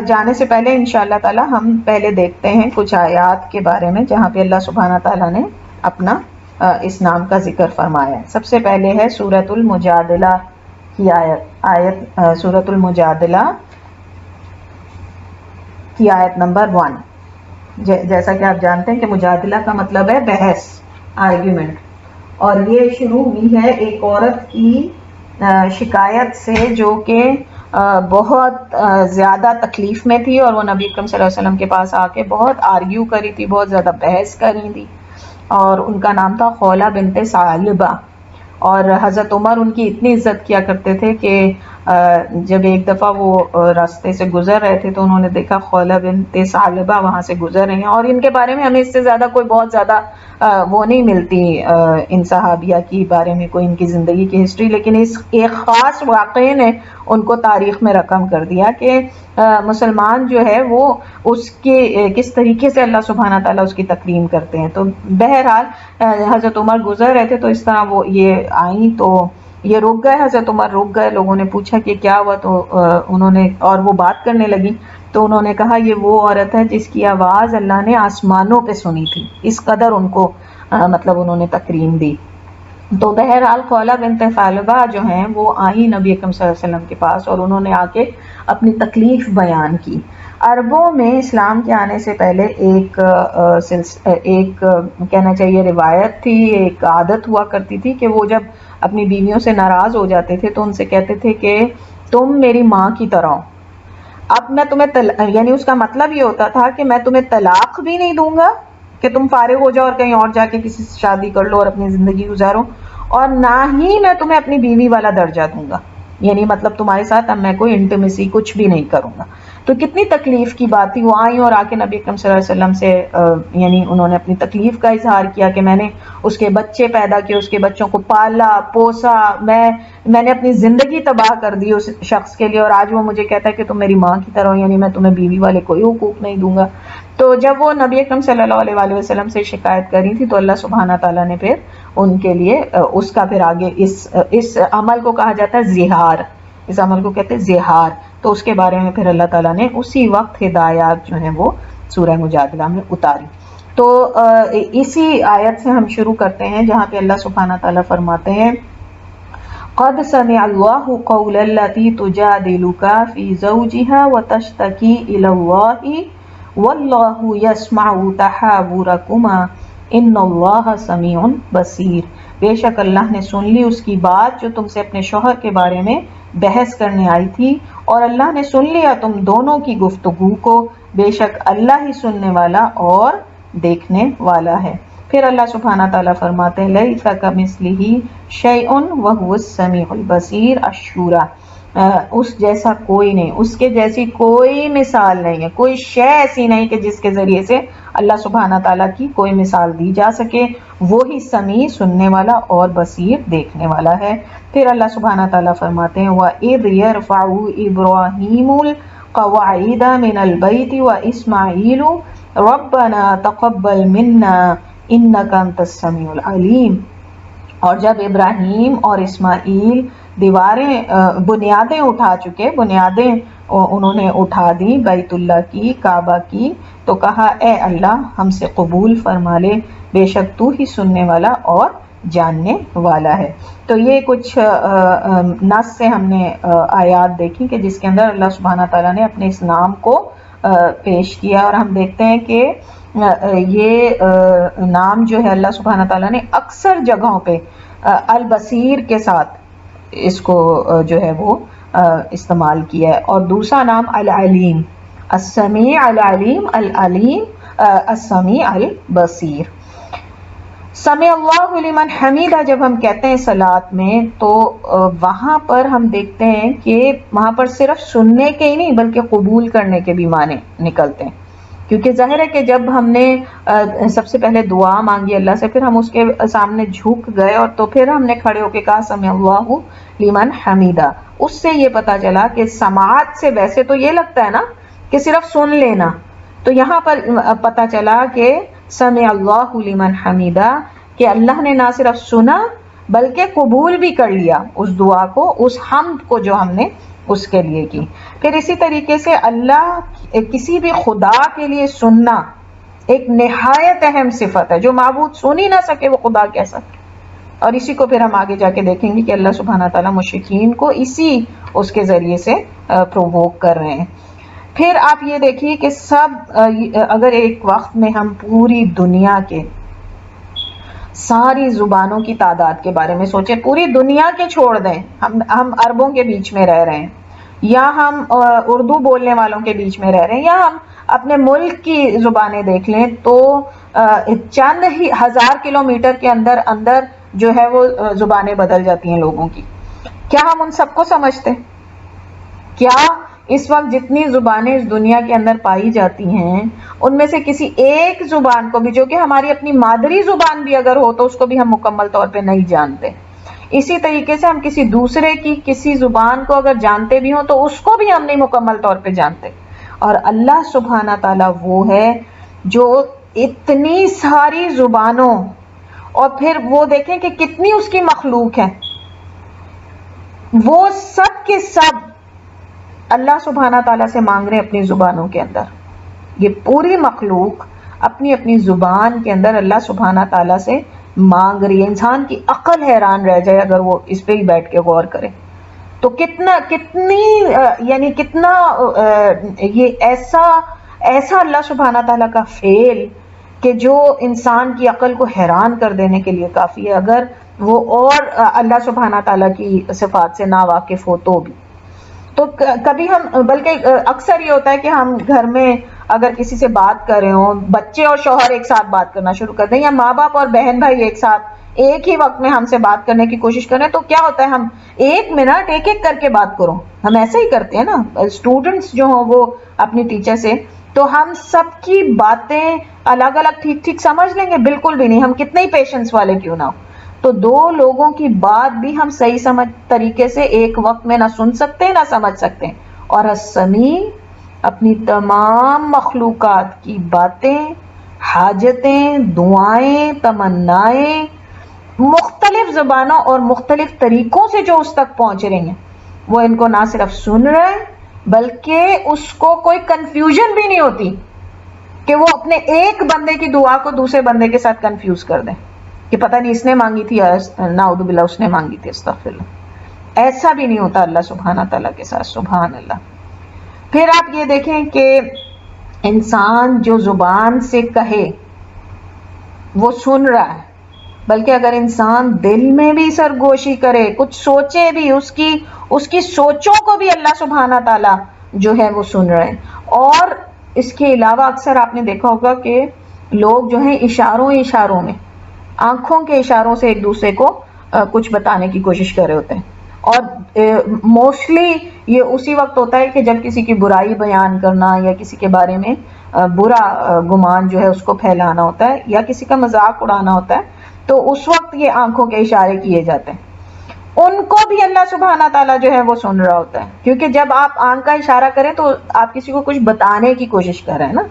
جانے سے پہلے انشاءاللہ تعالی ہم پہلے دیکھتے ہیں کچھ آیات کے بارے میں جہاں پہ اللہ سبحانہ تعالیٰ نے اپنا اس نام کا ذکر فرمایا ہے. سب سے پہلے ہے سورۃ المجادلہ کی آیت سورۃ المجادلہ کی آیت نمبر 1. جیسا کہ آپ جانتے ہیں کہ مجادلہ کا مطلب ہے بحث، آرگیومنٹ، اور یہ شروع ہوئی ہے ایک عورت کی شکایت سے جو کہ بہت زیادہ تکلیف میں تھی اور وہ نبی اکرم صلی اللہ علیہ وسلم کے پاس آ کے بہت آرگیو کری تھی، بہت زیادہ بحث کری تھی، اور ان کا نام تھا خولہ بنت ثعلبہ. اور حضرت عمر ان کی اتنی عزت کیا کرتے تھے کہ جب ایک دفعہ وہ راستے سے گزر رہے تھے تو انہوں نے دیکھا خولہ بنت ثعلبہ وہاں سے گزر رہی ہیں، اور ان کے بارے میں ہمیں اس سے زیادہ کوئی بہت زیادہ وہ نہیں ملتی ان صحابیہ کی بارے میں کوئی ان کی زندگی کی ہسٹری، لیکن اس ایک خاص واقعے نے ان کو تاریخ میں رقم کر دیا کہ مسلمان جو ہے وہ اس کے کس طریقے سے اللہ سبحانہ تعالیٰ اس کی تکریم کرتے ہیں. تو بہرحال حضرت عمر گزر رہے تھے تو اس طرح وہ یہ آئیں تو یہ رک گئے، حضرت عمر رک گئے. لوگوں نے پوچھا کہ کیا ہوا تو انہوں نے، اور وہ بات کرنے لگی تو انہوں نے کہا یہ وہ عورت ہے جس کی آواز اللہ نے آسمانوں پہ سنی تھی، اس قدر ان کو مطلب انہوں نے تکریم دی. تو بہرحال خولہ بنت ثعلبہ جو ہیں وہ آئی نبی اکرم صلی اللہ علیہ وسلم کے پاس اور انہوں نے آ کے اپنی تکلیف بیان کی. عربوں میں اسلام کے آنے سے پہلے ایک کہنا چاہیے روایت تھی، ایک عادت ہوا کرتی تھی کہ وہ جب اپنی بیویوں سے ناراض ہو جاتے تھے تو ان سے کہتے تھے کہ تم میری ماں کی طرح ہو. اب میں تمہیں یعنی اس کا مطلب یہ ہوتا تھا کہ میں تمہیں طلاق بھی نہیں دوں گا کہ تم فارغ ہو جاؤ اور کہیں اور جا کے کسی سے شادی کر لو اور اپنی زندگی گزارو، اور نہ ہی میں تمہیں اپنی بیوی والا درجہ دوں گا، یعنی مطلب تمہارے ساتھ اب میں کوئی انٹیمیسی کچھ بھی نہیں کروں گا. تو کتنی تکلیف کی بات تھی. وہ آئیں اور آ کے نبی اکرم صلی اللہ علیہ وسلم سے یعنی انہوں نے اپنی تکلیف کا اظہار کیا کہ میں نے اس کے بچے پیدا کیے، اس کے بچوں کو پالا پوسا، میں نے اپنی زندگی تباہ کر دی اس شخص کے لیے، اور آج وہ مجھے کہتا ہے کہ تم میری ماں کی طرح ہو، یعنی میں تمہیں بیوی والے کوئی حقوق نہیں دوں گا. تو جب وہ نبی اکرم صلی اللہ علیہ وآلہ وسلم سے شکایت کری تھی تو اللہ سبحانہ تعالیٰ نے پھر ان کے لیے اس کا پھر آگے اس عمل کو کہا جاتا ہے زہار، اس عمل کو کہتے ہیں زہار. تو اس کے بارے میں پھر اللہ تعالیٰ نے اسی وقت ہدایات جو ہیں وہ سورہ مجادلہ میں اتاری. تو اسی آیت سے ہم شروع کرتے ہیں جہاں پہ اللہ سبحانہ تعالیٰ فرماتے ہیں قد سمع اللہ قول التی تجادلک فی زوجها وتشتکی الی اللہ واللہ یسمع تحاورکما ان اللہ سمیع بصیر. بے شک اللہ نے سن لی اس کی بات جو تم سے اپنے شوہر کے بارے میں بحث کرنے آئی تھی، اور اللہ نے سن لیا تم دونوں کی گفتگو کو، بے شک اللہ ہی سننے والا اور دیکھنے والا ہے۔ پھر اللہ سبحانہ تعالیٰ فرماتے ہیں لیس کمثلہ شیء وہو السمیع البصیر الشورى، اس جیسا کوئی نہیں، اس کے جیسی کوئی مثال نہیں ہے، کوئی شے ایسی نہیں کہ جس کے ذریعے سے اللہ سبحانہ تعالیٰ کی کوئی مثال دی جا سکے، وہی سمیع سننے والا اور بصیر دیکھنے والا ہے۔ پھر اللہ سبحانہ تعالیٰ فرماتے ہیں وَإِذْ يَرْفَعُ إِبْرَاهِيمُ الْقَوَاعِدَ مِنَ الْبَيْتِ وَإِسْمَاعِيلُ رَبَّنَا تَقَبَّلْ مِنَّا إِنَّكَ أَنْتَ السَّمِيعُ الْعَلِيمُ، اور جب ابراہیم اور اسماعیل بنیادیں اٹھا چکے، بنیادیں انہوں نے اٹھا دی بیت اللہ کی، کعبہ کی، تو کہا اے اللہ ہم سے قبول فرما لے، بے شک تو ہی سننے والا اور جاننے والا ہے۔ تو یہ کچھ نص سے ہم نے آیات دیکھی کہ جس کے اندر اللہ سبحانہ تعالیٰ نے اپنے اس نام کو پیش کیا، اور ہم دیکھتے ہیں کہ یہ نام جو ہے اللہ سبحانہ تعالیٰ نے اکثر جگہوں پہ البصیر کے ساتھ اس کو جو ہے وہ استعمال کیا ہے۔ اور دوسرا نام العلیم، السمیع العلیم، العلیم السمیع البصیر۔ سمع اللہ لمن حمیدہ جب ہم کہتے ہیں صلاۃ میں، تو وہاں پر ہم دیکھتے ہیں کہ وہاں پر صرف سننے کے ہی نہیں بلکہ قبول کرنے کے بھی معنی نکلتے ہیں، کیونکہ ظاہر ہے کہ جب ہم نے سب سے پہلے دعا مانگی اللہ سے، پھر ہم اس کے سامنے جھک گئے، اور تو پھر ہم نے کھڑے ہو کے کہا سمع اللہ لمن حمیدہ، اس سے یہ پتا چلا کہ سماعت سے ویسے تو یہ لگتا ہے نا کہ صرف سن لینا، تو یہاں پر پتا چلا کہ سمع اللہ لمن حمیدہ، کہ اللہ نے نہ صرف سنا بلکہ قبول بھی کر لیا اس دعا کو، اس حمد کو جو ہم نے اس کے لیے کی۔ پھر اسی طریقے سے اللہ کسی بھی خدا کے لیے سننا ایک نہایت اہم صفت ہے، جو معبود سن ہی نہ سکے وہ خدا کیسا، اور اسی کو پھر ہم آگے جا کے دیکھیں گے کہ اللہ سبحانہ تعالیٰ مشرکین کو اسی اس کے ذریعے سے پرووک کر رہے ہیں۔ پھر آپ یہ دیکھیے کہ اگر ایک وقت میں ہم پوری دنیا کے ساری زبانوں کی تعداد کے بارے میں سوچیں، پوری دنیا کے چھوڑ دیں، ہم عربوں کے بیچ میں رہ رہے ہیں، یا ہم اردو بولنے والوں کے بیچ میں رہ رہے ہیں، یا ہم اپنے ملک کی زبانیں دیکھ لیں، تو چند ہی ہزار کلومیٹر کے اندر اندر جو ہے وہ زبانیں بدل جاتی ہیں لوگوں کی۔ کیا ہم ان سب کو سمجھتے؟ کیا اس وقت جتنی زبانیں اس دنیا کے اندر پائی جاتی ہیں ان میں سے کسی ایک زبان کو بھی، جو کہ ہماری اپنی مادری زبان بھی اگر ہو تو اس کو بھی ہم مکمل طور پہ نہیں جانتے؟ اسی طریقے سے ہم کسی دوسرے کی کسی زبان کو اگر جانتے بھی ہوں تو اس کو بھی ہم نہیں مکمل طور پہ جانتے۔ اور اللہ سبحانہ تعالیٰ وہ ہے جو اتنی ساری زبانوں، اور پھر وہ دیکھیں کہ کتنی اس کی مخلوق ہے، وہ سب کے سب اللہ سبحانہ تعالیٰ سے مانگ رہے ہیں اپنی زبانوں کے اندر۔ یہ پوری مخلوق اپنی اپنی زبان کے اندر اللہ سبحانہ تعالیٰ سے مانگ رہی ہے۔ انسان کی عقل حیران رہ جائے اگر وہ اس پہ ہی بیٹھ کے غور کرے، تو کتنا یہ ایسا اللہ سبحانہ تعالیٰ کا فعل کہ جو انسان کی عقل کو حیران کر دینے کے لیے کافی ہے، اگر وہ اور اللہ سبحانہ تعالیٰ کی صفات سے نا واقف ہو تو بھی۔ تو کبھی ہم، بلکہ اکثر یہ ہوتا ہے کہ ہم گھر میں اگر کسی سے بات کر رہے ہوں، بچے اور شوہر ایک ساتھ بات کرنا شروع کر دیں، یا ماں باپ اور بہن بھائی ایک ساتھ ایک ہی وقت میں ہم سے بات کرنے کی کوشش کریں، تو کیا ہوتا ہے ہم ایک منٹ ایک ایک کر کے بات کرو، ہم ایسے ہی کرتے ہیں نا اسٹوڈنٹس جو ہوں وہ اپنی ٹیچر سے، تو ہم سب کی باتیں الگ الگ ٹھیک ٹھیک سمجھ لیں گے؟ بالکل بھی نہیں، ہم کتنے ہی پیشنس والے کیوں نہ ہو۔ تو دو لوگوں کی بات بھی ہم صحیح سمجھ طریقے سے ایک وقت میں نہ سن سکتے نہ سمجھ سکتے، اور السمیع اپنی تمام مخلوقات کی باتیں، حاجتیں، دعائیں، تمنائیں مختلف زبانوں اور مختلف طریقوں سے جو اس تک پہنچ رہی ہیں، وہ ان کو نہ صرف سن رہے ہیں بلکہ اس کو کوئی کنفیوژن بھی نہیں ہوتی کہ وہ اپنے ایک بندے کی دعا کو دوسرے بندے کے ساتھ کنفیوز کر دیں کہ پتہ نہیں اس نے مانگی تھی، نعوذ باللہ اس نے مانگی تھی، استغفر اللہ۔ ایسا بھی نہیں ہوتا اللہ سبحانہ تعالیٰ کے ساتھ، سبحان اللہ۔ پھر آپ یہ دیکھیں کہ انسان جو زبان سے کہے وہ سن رہا ہے، بلکہ اگر انسان دل میں بھی سرگوشی کرے، کچھ سوچے بھی، اس کی سوچوں کو بھی اللہ سبحانہ تعالیٰ جو ہے وہ سن رہے ہیں. اور اس کے علاوہ اکثر آپ نے دیکھا ہوگا کہ لوگ جو ہیں اشاروں میں، آنکھوں کے اشاروں سے ایک دوسرے کو کچھ بتانے کی کوشش کر رہے ہوتے ہیں. اور موسٹلی یہ اسی وقت ہوتا ہے کہ جب کسی کی برائی بیان کرنا یا کسی کے بارے میں برا گمان جو ہے اس کو پھیلانا ہوتا ہے یا کسی کا مذاق اڑانا ہوتا ہے، تو اس وقت یہ آنکھوں کے اشارے کیے جاتے ہیں. ان کو بھی اللہ سبحانہ تعالیٰ جو ہے وہ سن رہا ہوتا ہے، کیونکہ جب آپ آنکھ کا اشارہ کریں تو آپ کسی کو کچھ بتانے کی کوشش کر رہے ہیں نا،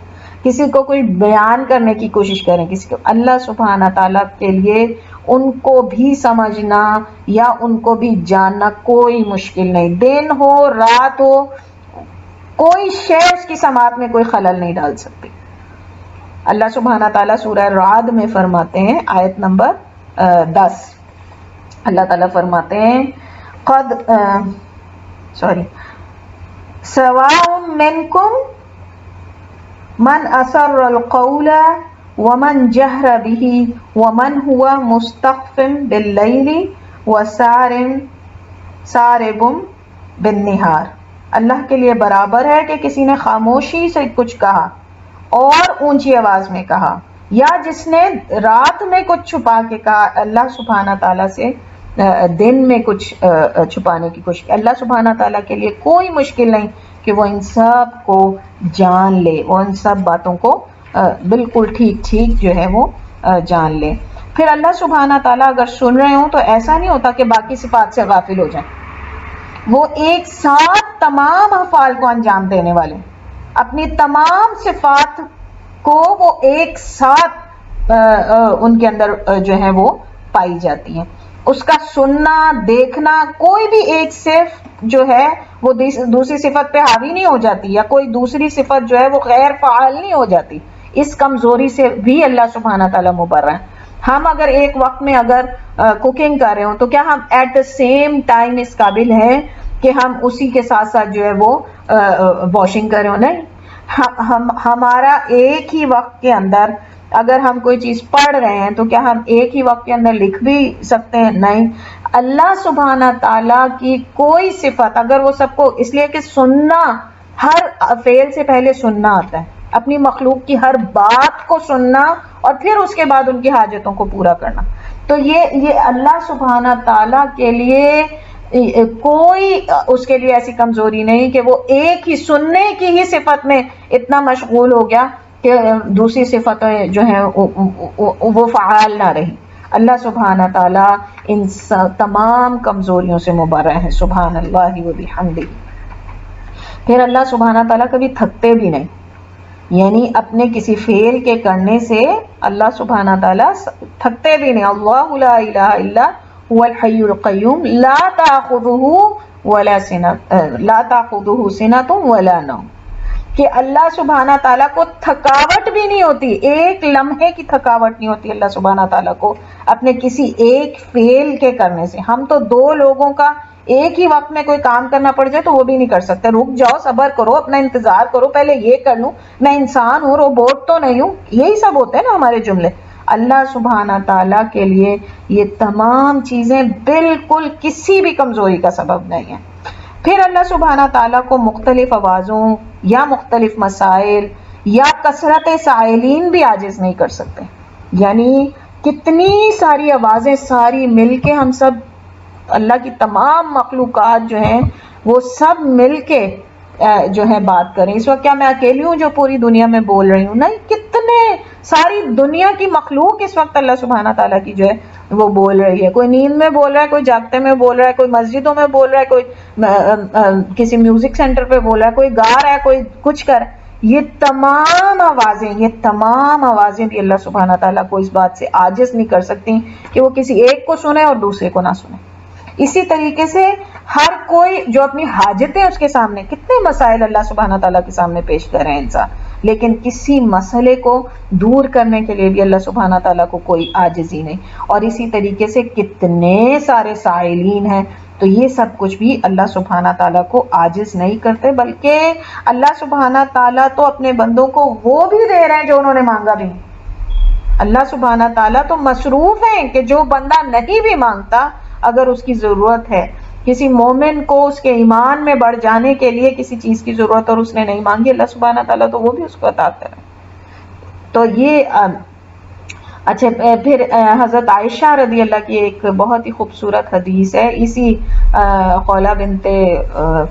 کسی کو کوئی بیان کرنے کی کوشش کریں کسی کو. اللہ سبحانہ تعالیٰ کے لیے ان کو بھی سمجھنا یا ان کو بھی جاننا کوئی مشکل نہیں. دن ہو رات ہو، کوئی شے اس کی سماعت میں کوئی خلل نہیں ڈال سکتی. اللہ سبحانہ تعالیٰ سورہ رعد میں فرماتے ہیں، آیت نمبر 10، اللہ تعالیٰ فرماتے ہیں سواء منکم من اسر القول ومن جہر به ومن هو مستخف باللیل وسارب بالنہار. اللہ کے لیے برابر ہے کہ کسی نے خاموشی سے کچھ کہا اور اونچی آواز میں کہا، یا جس نے رات میں کچھ چھپا کے کہا. اللہ سبحانہ تعالیٰ سے دن میں کچھ چھپانے کی کوشش. اللہ سبحانہ تعالیٰ کے لیے کوئی مشکل نہیں کہ وہ ان سب کو جان لے، وہ ان سب باتوں کو بالکل ٹھیک جو ہے وہ جان لے. پھر اللہ سبحانہ تعالیٰ اگر سن رہے ہوں تو ایسا نہیں ہوتا کہ باقی صفات سے غافل ہو جائیں. وہ ایک ساتھ تمام افعال کو انجام دینے والے، اپنی تمام صفات کو وہ ایک ساتھ ان کے اندر جو ہے وہ پائی جاتی ہیں. اس کا سننا، دیکھنا، کوئی بھی ایک صفت جو ہے وہ دوسری صفت پہ حاوی نہیں ہو جاتی، یا کوئی دوسری صفت جو ہے وہ غیر فعال نہیں ہو جاتی. اس کمزوری سے بھی اللہ سبحانہ تعالیٰ مبرہ ہے. ہم اگر ایک وقت میں اگر کوکنگ کر رہے ہوں تو کیا ہم ایٹ دا سیم ٹائم اس قابل ہیں کہ ہم اسی کے ساتھ ساتھ جو ہے وہ واشنگ کر رہے ہوں؟ نہیں. ہمارا ایک ہی وقت کے اندر اگر ہم کوئی چیز پڑھ رہے ہیں تو کیا ہم ایک ہی وقت کے اندر لکھ بھی سکتے ہیں؟ نہیں. اللہ سبحانہ تعالیٰ کی کوئی صفت اگر وہ سب کو، اس لیے کہ سننا، ہر فعل سے پہلے سننا آتا ہے، اپنی مخلوق کی ہر بات کو سننا اور پھر اس کے بعد ان کی حاجتوں کو پورا کرنا. تو یہ اللہ سبحانہ تعالیٰ کے لیے کوئی اس کے لیے ایسی کمزوری نہیں کہ وہ ایک ہی سننے کی ہی صفت میں اتنا مشغول ہو گیا کہ دوسری صفتیں جو ہیں وہ فعال نہ رہی. اللہ سبحانہ تعالیٰ ان تمام کمزوریوں سے مبرہ ہے. سبحان اللہ و بحمدہ. پھر اللہ سبحانہ تعالیٰ کبھی تھکتے بھی نہیں، یعنی اپنے کسی فعل کے کرنے سے اللہ سبحانہ تعالیٰ تھکتے بھی نہیں. اللہ لا الہ الا هو الحی القیوم لا تأخذہ سنۃ ولا نوم، کہ اللہ سبحانہ تعالیٰ کو تھکاوٹ بھی نہیں ہوتی، ایک لمحے کی تھکاوٹ نہیں ہوتی اللہ سبحانہ تعالیٰ کو اپنے کسی ایک فعل کے کرنے سے. ہم تو دو لوگوں کا ایک ہی وقت میں کوئی کام کرنا پڑ جائے تو وہ بھی نہیں کر سکتے. رک جاؤ، صبر کرو، اپنا انتظار کرو، پہلے یہ کر لوں، میں انسان ہوں، روبوٹ تو نہیں ہوں. یہی سب ہوتے ہیں نا ہمارے جملے. اللہ سبحانہ تعالیٰ کے لیے یہ تمام چیزیں بالکل کسی بھی کمزوری کا سبب نہیں ہے. پھر اللہ سبحانہ تعالیٰ کو مختلف آوازوں یا مختلف مسائل یا کثرت سائلین بھی عاجز نہیں کر سکتے. یعنی کتنی ساری آوازیں ساری مل کے ہم سب، اللہ کی تمام مخلوقات جو ہیں وہ سب مل کے جو ہے بات کریں. اس وقت کیا میں اکیلی ہوں جو پوری دنیا میں بول رہی ہوں؟ نہیں، کتنے ساری دنیا کی مخلوق اس وقت اللہ سبحانہ تعالیٰ کی جو ہے وہ بول رہی ہے. کوئی نیند میں بول رہا ہے، کوئی جاگتے میں بول رہا ہے، کوئی مسجدوں میں بول رہا ہے، کوئی کسی میوزک سینٹر پہ بول رہا ہے، کوئی گا رہا ہے، کوئی کچھ کر رہا ہے. یہ تمام آوازیں بھی اللہ سبحانہ تعالیٰ کو اس بات سے عاجز نہیں کر سکتی کہ وہ کسی ایک کو سنے اور دوسرے کو نہ سنے. اسی طریقے سے ہر کوئی جو اپنی حاجتیں اس کے سامنے، کتنے مسائل اللہ سبحانہ تعالیٰ کے سامنے پیش کر رہے ہیں انسان، لیکن کسی مسئلے کو دور کرنے کے لیے بھی اللہ سبحانہ تعالیٰ کو کوئی عاجزی نہیں. اور اسی طریقے سے کتنے سارے سائلین ہیں، تو یہ سب کچھ بھی اللہ سبحانہ تعالیٰ کو عاجز نہیں کرتے، بلکہ اللہ سبحانہ تعالیٰ تو اپنے بندوں کو وہ بھی دے رہے ہیں جو انہوں نے مانگا بھی نہیں. اللہ سبحانہ تعالیٰ تو مصروف ہیں کہ جو بندہ نہیں بھی مانگتا، اگر اس کی ضرورت ہے، کسی مومن کو اس کے ایمان میں بڑھ جانے کے لیے کسی چیز کی ضرورت اور اس نے نہیں مانگی، اللہ سبحانہ تعالیٰ تو وہ بھی اس کو عطا کرے. تو یہ اچھا پھر حضرت عائشہ رضی اللہ کی ایک بہت ہی خوبصورت حدیث ہے اسی خولہ بنت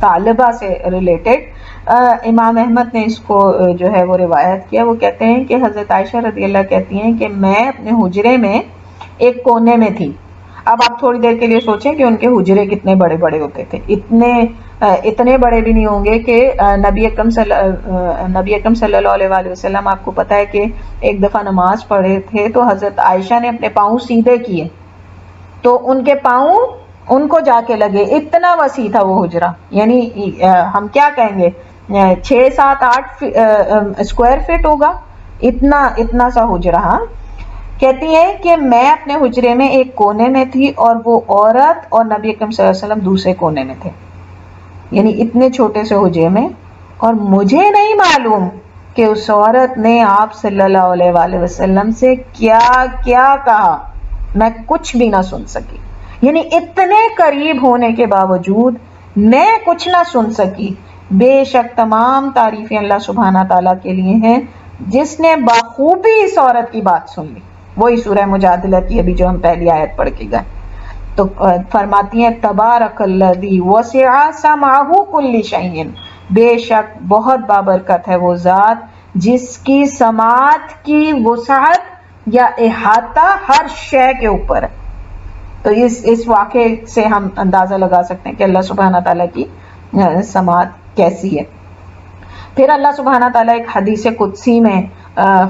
ثعلبہ سے ریلیٹڈ. امام احمد نے اس کو جو ہے وہ روایت کیا. وہ کہتے ہیں کہ حضرت عائشہ رضی اللہ کہتی ہیں کہ میں اپنے حجرے میں ایک کونے میں تھی. اب آپ تھوڑی دیر کے لیے سوچیں کہ ان کے حجرے کتنے بڑے بڑے ہوتے تھے. اتنے بڑے بھی نہیں ہوں گے کہ نبی اکرم صلی اللہ علیہ وسلم، آپ کو پتہ ہے کہ ایک دفعہ نماز پڑھے تھے تو حضرت عائشہ نے اپنے پاؤں سیدھے کیے تو ان کے پاؤں ان کو جا کے لگے. اتنا وسیع تھا وہ حجرہ، یعنی ہم کیا کہیں گے 6 7 8 اسکوائر فٹ ہوگا، اتنا سا حجرہ. کہتی ہے کہ میں اپنے حجرے میں ایک کونے میں تھی اور وہ عورت اور نبی اکرم صلی اللہ علیہ وسلم دوسرے کونے میں تھے، یعنی اتنے چھوٹے سے حجرے میں. اور مجھے نہیں معلوم کہ اس عورت نے آپ صلی اللہ علیہ وآلہ وسلم سے کیا کیا کہا، میں کچھ بھی نہ سن سکی. یعنی اتنے قریب ہونے کے باوجود میں کچھ نہ سن سکی. بے شک تمام تعریفیں اللہ سبحانہ تعالیٰ کے لیے ہیں جس نے بخوبی اس عورت کی بات سن لی. وہی سورہ مجادلہ کی ابھی جو ہم پہلی آیت پڑھ کے گئے. تو فرماتی ہیں تبارک الذی وسع سمعہ کل شیء، بے شک بہت بابرکت ہے وہ ذات جس کی سماعت کی وسعت یا احاطہ ہر شے کے اوپر ہے. تو اس واقعے سے ہم اندازہ لگا سکتے ہیں کہ اللہ سبحانہ تعالیٰ کی سماعت کیسی ہے. پھر اللہ سبحانہ تعالیٰ ایک حدیث قدسی میں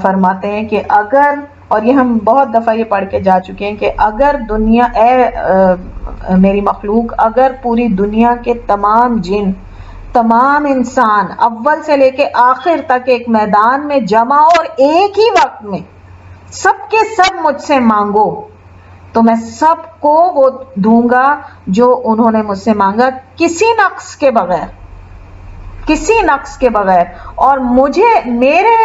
فرماتے ہیں کہ اگر، اور یہ ہم بہت دفعہ یہ پڑھ کے جا چکے ہیں کہ اگر دنیا، اے میری مخلوق، اگر پوری دنیا کے تمام جن، تمام انسان اول سے لے کے آخر تک ایک میدان میں جمع اور ایک ہی وقت میں سب کے سب مجھ سے مانگو تو میں سب کو وہ دوں گا جو انہوں نے مجھ سے مانگا، کسی نقص کے بغیر، کسی نقص کے بغیر. اور مجھے میرے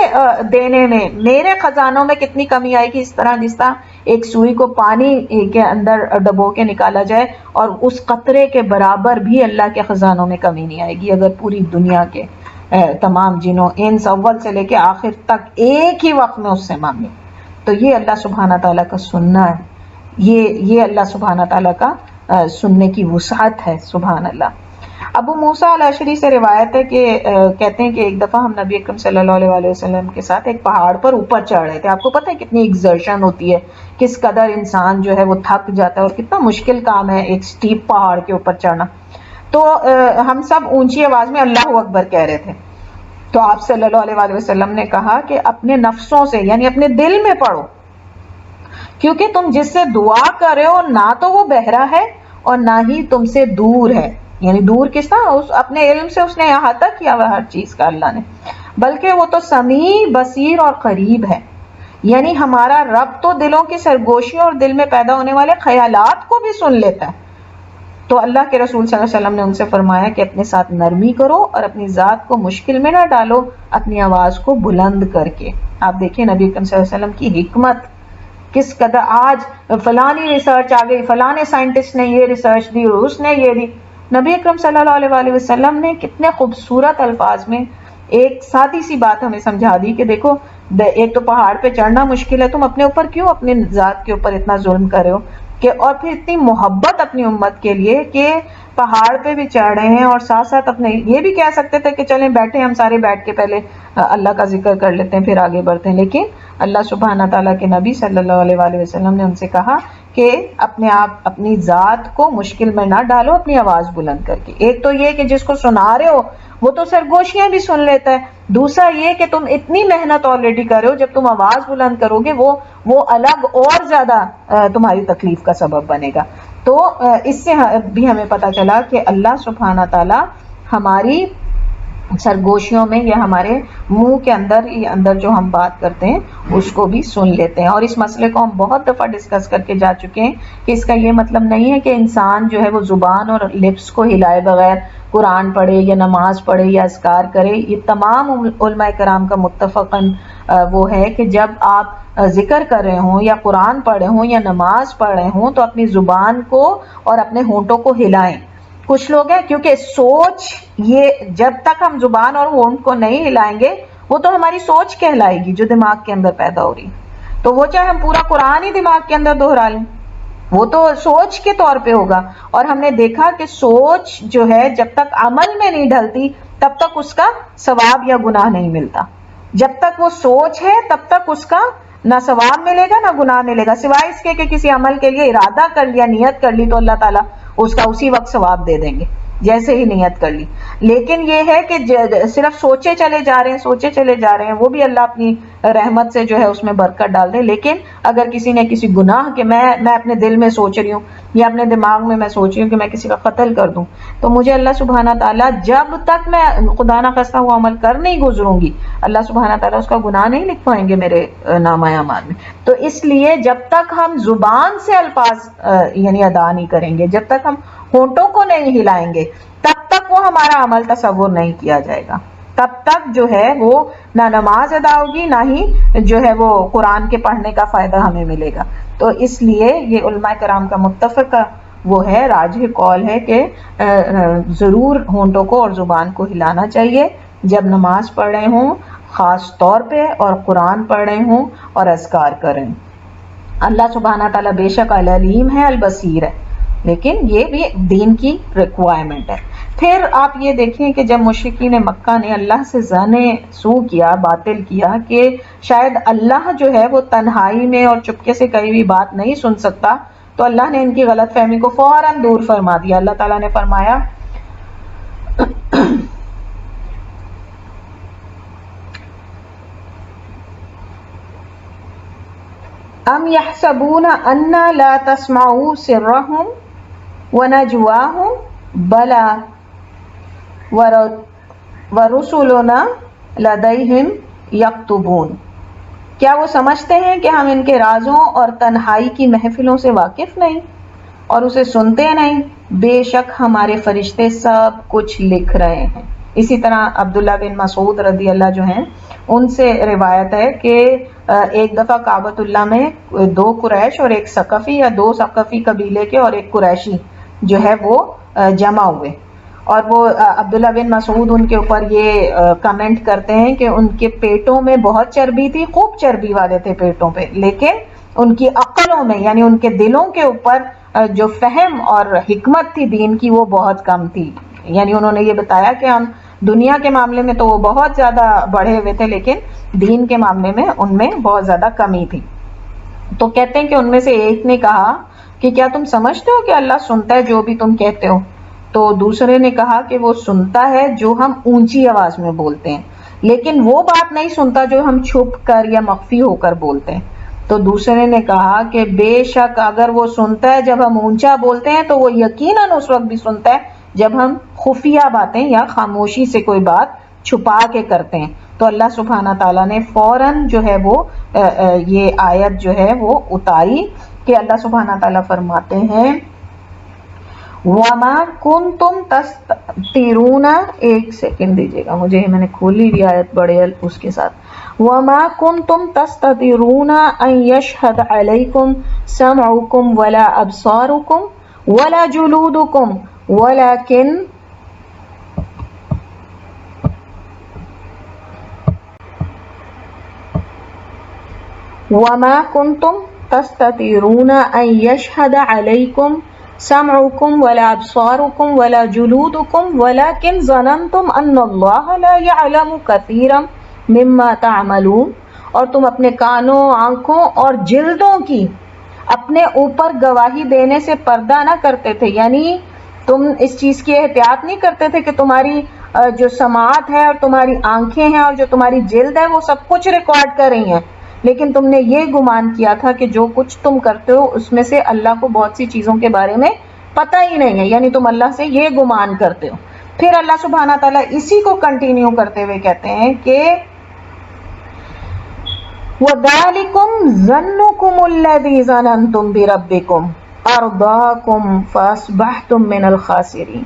دینے میں، میرے خزانوں میں کتنی کمی آئے گی، اس طرح جس طرح ایک سوئی کو پانی کے اندر ڈبو کے نکالا جائے اور اس قطرے کے برابر بھی اللہ کے خزانوں میں کمی نہیں آئے گی اگر پوری دنیا کے تمام جنوں انس اول سے لے کے آخر تک ایک ہی وقت میں اس سے مانگے. تو یہ اللہ سبحانہ تعالیٰ کا سننا ہے، یہ اللہ سبحانہ تعالیٰ کا سننے کی وسعت ہے. سبحان اللہ. ابو موسیٰ الاشعری سے روایت ہے کہ کہتے ہیں کہ ایک دفعہ ہم نبی اکرم صلی اللہ علیہ وآلہ وسلم کے ساتھ ایک پہاڑ پر اوپر چڑھ رہے تھے. آپ کو پتہ ہے کتنی ایگزرشن ہوتی ہے، کس قدر انسان جو ہے وہ تھک جاتا ہے اور کتنا مشکل کام ہے ایک سٹیپ پہاڑ کے اوپر چڑھنا. تو ہم سب اونچی آواز میں اللہ اکبر کہہ رہے تھے. تو آپ صلی اللہ علیہ وآلہ وسلم نے کہا کہ اپنے نفسوں سے، یعنی اپنے دل میں پڑھو، کیونکہ تم جس سے دعا کر رہے ہو نہ تو وہ بہرا ہے اور نہ ہی تم سے دور ہے. یعنی دور کس طرح، اپنے علم سے اس نے احاطہ کیا ہوا ہر چیز کا اللہ نے، بلکہ وہ تو سمیع، بصیر اور قریب ہے. یعنی ہمارا رب تو دلوں کی سرگوشیوں اور دل میں پیدا ہونے والے خیالات کو بھی سن لیتا ہے. تو اللہ کے رسول صلی اللہ علیہ وسلم نے ان سے فرمایا کہ اپنے ساتھ نرمی کرو اور اپنی ذات کو مشکل میں نہ ڈالو اپنی آواز کو بلند کر کے. آپ دیکھیں نبی اکرم صلی اللہ علیہ وسلم کی حکمت کس قدر. آج فلانی ریسرچ آ گئی، فلانے سائنٹسٹ نے یہ ریسرچ دی اور اس نے یہ دی. نبی اکرم صلی اللہ علیہ وآلہ وسلم نے کتنے خوبصورت الفاظ میں ایک سادی سی بات ہمیں سمجھا دی کہ دیکھو، ایک تو پہاڑ پہ چڑھنا مشکل ہے، تم اپنے اوپر کیوں، اپنے ذات کے اوپر اتنا ظلم کر رہے ہو کہ، اور پھر اتنی محبت اپنی امت کے لیے کہ پہاڑ پہ بھی چڑھ رہے ہیں اور ساتھ ساتھ اپنے یہ بھی کہہ سکتے تھے کہ چلیں بیٹھے ہم سارے بیٹھ کے پہلے اللہ کا ذکر کر لیتے ہیں پھر آگے بڑھتے ہیں. لیکن اللہ سبحانہ تعالیٰ کے نبی صلی اللہ علیہ وآلہ وسلم نے ان سے کہا کہ اپنے آپ اپنی ذات کو مشکل میں نہ ڈالو اپنی آواز بلند کر کے. ایک تو یہ کہ جس کو سنا رہے ہو وہ تو سرگوشیاں بھی سن لیتا ہے، دوسرا یہ کہ تم اتنی محنت آلریڈی کر رہے ہو، جب تم آواز بلند کرو گے وہ الگ اور زیادہ تمہاری تکلیف کا سبب بنے گا. تو اس سے بھی ہمیں پتہ چلا کہ اللہ سبحانہ تعالیٰ ہماری سرگوشیوں میں یا ہمارے منہ کے اندر جو ہم بات کرتے ہیں اس کو بھی سن لیتے ہیں. اور اس مسئلے کو ہم بہت دفعہ ڈسکس کر کے جا چکے ہیں کہ اس کا یہ مطلب نہیں ہے کہ انسان جو ہے وہ زبان اور لپس کو ہلائے بغیر قرآن پڑھے یا نماز پڑھے یا اذکار کرے. یہ تمام علماء کرام کا متفقاً وہ ہے کہ جب آپ ذکر کر رہے ہوں یا قرآن پڑھ رہے ہوں یا نماز پڑھ رہے ہوں تو اپنی زبان کو اور اپنے ہونٹوں کو ہلائیں. کچھ لوگ ہیں کیونکہ سوچ، یہ جب تک ہم زبان اور ہونٹ کو نہیں ہلائیں گے وہ تو ہماری سوچ کہلائے گی جو دماغ کے اندر پیدا ہو رہی. تو وہ چاہے ہم پورا قرآن ہی دماغ کے اندر دہرا لیں وہ تو سوچ کے طور پہ ہوگا. اور ہم نے دیکھا کہ سوچ جو ہے جب تک عمل میں نہیں ڈھلتی تب تک اس کا ثواب یا گناہ نہیں ملتا. جب تک وہ سوچ ہے تب تک اس کا نہ ثواب ملے گا نہ گناہ ملے گا، سوائے اس کے کہ کسی عمل کے لیے ارادہ کر لیا، نیت کر لی تو اللہ تعالیٰ اس کا اسی وقت ثواب دے دیں گے جیسے ہی نیت کر لی. لیکن یہ ہے کہ صرف سوچے چلے جا رہے ہیں، سوچے چلے جا رہے ہیں، وہ بھی اللہ اپنی رحمت سے جو ہے اس میں برکت ڈال دے. لیکن اگر کسی نے کسی گناہ کہ میں اپنے دل میں سوچ رہی ہوں یا اپنے دماغ میں سوچ رہی ہوں کہ میں کسی کا قتل کر دوں، تو مجھے اللہ سبحانہ تعالیٰ جب تک میں خدا نہ خواستہ وہ عمل کر نہیں گزروں گی اللہ سبحانہ تعالیٰ اس کا گناہ نہیں لکھ پائیں گے میرے نامہ اعمال میں. تو اس لیے جب تک ہم زبان سے الفاظ یعنی ادا نہیں کریں گے، جب تک ہم ہونٹوں کو نہیں ہلائیں گے، تب تک وہ ہمارا عمل تصور نہیں کیا جائے گا. تب تک جو ہے وہ نہ نماز ادا ہوگی نہ ہی جو ہے وہ قرآن کے پڑھنے کا فائدہ ہمیں ملے گا. تو اس لیے یہ علماء کرام کا متفق وہ ہے، راجح قول ہے کہ ضرور ہونٹوں کو اور زبان کو ہلانا چاہیے جب نماز پڑھ رہے ہوں خاص طور پہ، اور قرآن پڑھ رہے ہوں اور اذکار کریں. اللہ سبحانہ تعالیٰ بے شک العلیم ہے، البصیر ہے، لیکن یہ بھی دین کی ریکوائرمنٹ ہے. پھر آپ یہ دیکھیں کہ جب مشرکین مکہ نے اللہ سے ظن سو کیا، باطل کیا کہ شاید اللہ جو ہے وہ تنہائی میں اور چپکے سے کہیں بھی بات نہیں سن سکتا، تو اللہ نے ان کی غلط فہمی کو فوراً دور فرما دیا. اللہ تعالیٰ نے فرمایا ام یحسبون انا لا تسمع سرهم ونجواهم بلا ورسلنا لدیہم یکتبون. کیا وہ سمجھتے ہیں کہ ہم ان کے رازوں اور تنہائی کی محفلوں سے واقف نہیں اور اسے سنتے نہیں؟ بے شک ہمارے فرشتے سب کچھ لکھ رہے ہیں. اسی طرح عبداللہ بن مسعود رضی اللہ جو ہیں ان سے روایت ہے کہ ایک دفعہ کعبۃ اللہ میں دو قریش اور ایک ثقفی یا دو ثقفی قبیلے کے اور ایک قریشی جو ہے وہ جمع ہوئے، اور وہ عبداللہ بن مسعود ان کے اوپر یہ کمنٹ کرتے ہیں کہ ان کے پیٹوں میں بہت چربی تھی، خوب چربی والے تھے پیٹوں پہ، لیکن ان کی عقلوں میں یعنی ان کے دلوں کے اوپر جو فہم اور حکمت تھی دین کی وہ بہت کم تھی. یعنی انہوں نے یہ بتایا کہ ہم دنیا کے معاملے میں تو وہ بہت زیادہ بڑھے ہوئے تھے لیکن دین کے معاملے میں ان میں بہت زیادہ کمی تھی. تو کہتے ہیں کہ ان میں سے ایک نے کہا کہ کیا تم سمجھتے ہو کہ اللہ سنتا ہے جو بھی تم کہتے ہو؟ تو دوسرے نے کہا کہ وہ سنتا ہے جو ہم اونچی آواز میں بولتے ہیں، لیکن وہ بات نہیں سنتا جو ہم چھپ کر یا مخفی ہو کر بولتے ہیں. تو دوسرے نے کہا کہ بے شک اگر وہ سنتا ہے جب ہم اونچا بولتے ہیں تو وہ یقیناً اس وقت بھی سنتا ہے جب ہم خفیہ باتیں یا خاموشی سے کوئی بات چھپا کے کرتے ہیں. تو اللہ سبحانہ تعالیٰ نے فوراً جو ہے وہ یہ آیت جو ہے وہ اتاری کہ اللہ سبحانہ تعالیٰ فرماتے ہیں وَمَا كُنْتُمْ تَسْتَتِرُونَ، ایک سیکنڈ دیجیے گا مجھے، میں نے کھولی بھی آیت بڑے اس کے ساتھ. وَمَا كُنْتُمْ تَسْتَتِرُونَ أَن يَشْهَدَ عَلَيْكُمْ سَمْعُكُمْ وَلَا أَبْصَارُكُمْ وَلَا جُلُودُكُمْ وَمَا كُنْتُمْ تَسْتَتِرُونَ أَن يَشْهَدَ عَلَيْكُمْ سَمْعُكُمْ وَلَا أَبْصَارُكُمْ وَلَا جُلُودُكُمْ وَلَكِنْ ظَنَنْتُمْ أَنَّ اللَّهَ لَا يَعْلَمُ كَثِيرًا مِمَّا تَعْمَلُونَ. اور تم اپنے کانوں، آنکھوں اور جلدوں کی اپنے اوپر گواہی دینے سے پردہ نہ کرتے تھے، یعنی تم اس چیز کی احتیاط نہیں کرتے تھے کہ تمہاری جو سماعت ہے اور تمہاری آنکھیں ہیں اور جو تمہاری جلد ہے وہ سب کچھ ریکارڈ کر رہی ہیں، لیکن تم نے یہ گمان کیا تھا کہ جو کچھ تم کرتے ہو اس میں سے اللہ کو بہت سی چیزوں کے بارے میں پتہ ہی نہیں ہے، یعنی تم اللہ سے یہ گمان کرتے ہو. پھر اللہ سبحانہ تعالیٰ اسی کو کنٹینیو کرتے ہوئے کہتے ہیں کہ وَذَلِكُمْ ظَنُّكُمُ الَّذِي ظَنَنْتُمْ بِرَبِّكُمْ أَرْضَاكُمْ فَأَصْبَحْتُمْ مِنَ الْخَاسِرِينَ.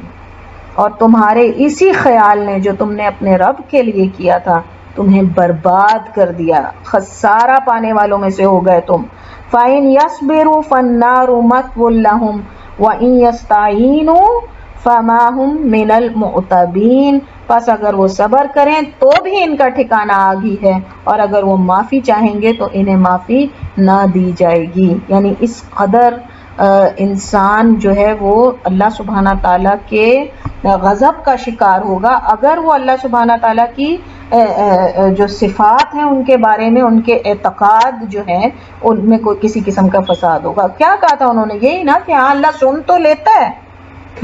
اور تمہارے اسی خیال نے جو تم نے اپنے رب کے لیے کیا تھا تمہیں برباد کر دیا، خسارہ پانے والوں میں سے ہو گئے تم. فَإِنْ يَصْبِرُوا فَالنَّارُ مَثْوًى لَهُمْ وَإِنْ يَسْتَعِينُوا فَمَا هُمْ مِنَ الْمُعْتَبِينَ. پس اگر وہ صبر کریں تو بھی ان کا ٹھکانہ آگ ہی ہے، اور اگر وہ معافی چاہیں گے تو انہیں معافی نہ دی جائے گی. یعنی اس قدر انسان جو ہے وہ اللہ سبحانہ تعالیٰ کے غضب کا شکار ہوگا اگر وہ اللہ سبحانہ تعالیٰ کی جو صفات ہیں ان کے بارے میں، ان کے اعتقاد جو ہیں ان میں کوئی کسی قسم کا فساد ہوگا. کیا کہا تھا انہوں نے؟ یہی نا کہ ہاں اللہ سن تو لیتا ہے،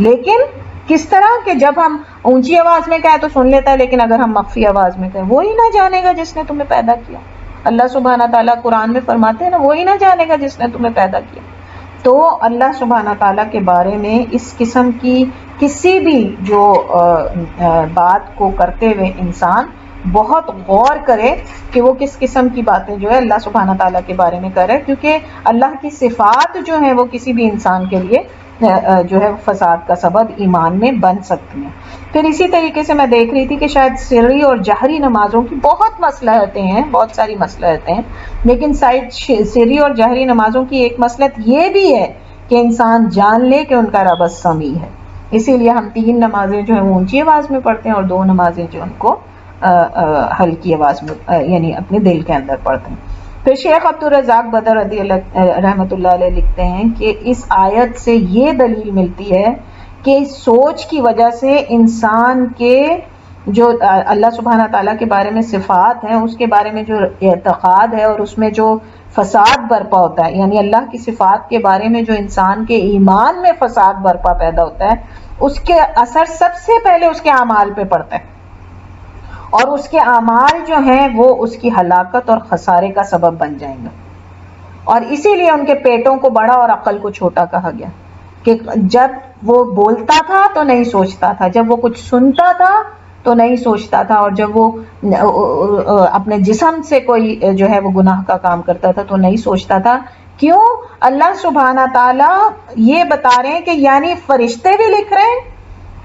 لیکن کس طرح کہ جب ہم اونچی آواز میں کہیں تو سن لیتا ہے، لیکن اگر ہم مخفی آواز میں کہیں وہی نہ جانے گا جس نے تمہیں پیدا کیا. اللہ سبحانہ تعالیٰ قرآن میں فرماتے ہیں نا، وہی نہ جانے گا جس نے تمہیں پیدا کیا. تو اللہ سبحانہ تعالیٰ کے بارے میں اس قسم کی کسی بھی جو بات کو کرتے ہوئے انسان بہت غور کرے کہ وہ کس قسم کی باتیں جو ہے اللہ سبحانہ تعالیٰ کے بارے میں کرے، کیونکہ اللہ کی صفات جو ہیں وہ کسی بھی انسان کے لیے جو ہے فساد کا سبب ایمان میں بن سکتی ہیں. پھر اسی طریقے سے میں دیکھ رہی تھی کہ شاید سری اور جہری نمازوں کی بہت مصلحتیں ہیں، بہت ساری مصلحتیں ہیں، لیکن سری اور جہری نمازوں کی ایک مصلحت یہ بھی ہے کہ انسان جان لے کہ ان کا رب السمیع ہے. اسی لیے ہم 3 نمازیں جو ہیں وہ اونچی آواز میں پڑھتے ہیں اور 2 نمازیں جو ان کو ہلکی آواز میں یعنی اپنے دل کے اندر پڑھتے ہیں. پھر شیخ عبدالرزاق بدر رضی اللہ رحمۃ اللہ علیہ لکھتے ہیں کہ اس آیت سے یہ دلیل ملتی ہے کہ سوچ کی وجہ سے انسان کے جو اللہ سبحانہ تعالیٰ کے بارے میں صفات ہیں اس کے بارے میں جو اعتقاد ہے اور اس میں جو فساد برپا ہوتا ہے، یعنی اللہ کی صفات کے بارے میں جو انسان کے ایمان میں فساد برپا پیدا ہوتا ہے، اس کے اثر سب سے پہلے اس کے اعمال پہ پڑتا ہے، اور اس کے اعمال جو ہیں وہ اس کی ہلاکت اور خسارے کا سبب بن جائیں گے. اور اسی لیے ان کے پیٹوں کو بڑا اور عقل کو چھوٹا کہا گیا کہ جب وہ بولتا تھا تو نہیں سوچتا تھا، جب وہ کچھ سنتا تھا تو نہیں سوچتا تھا، اور جب وہ اپنے جسم سے کوئی جو ہے وہ گناہ کا کام کرتا تھا تو نہیں سوچتا تھا. کیوں؟ اللہ سبحانہ تعالیٰ یہ بتا رہے ہیں کہ یعنی فرشتے بھی لکھ رہے ہیں.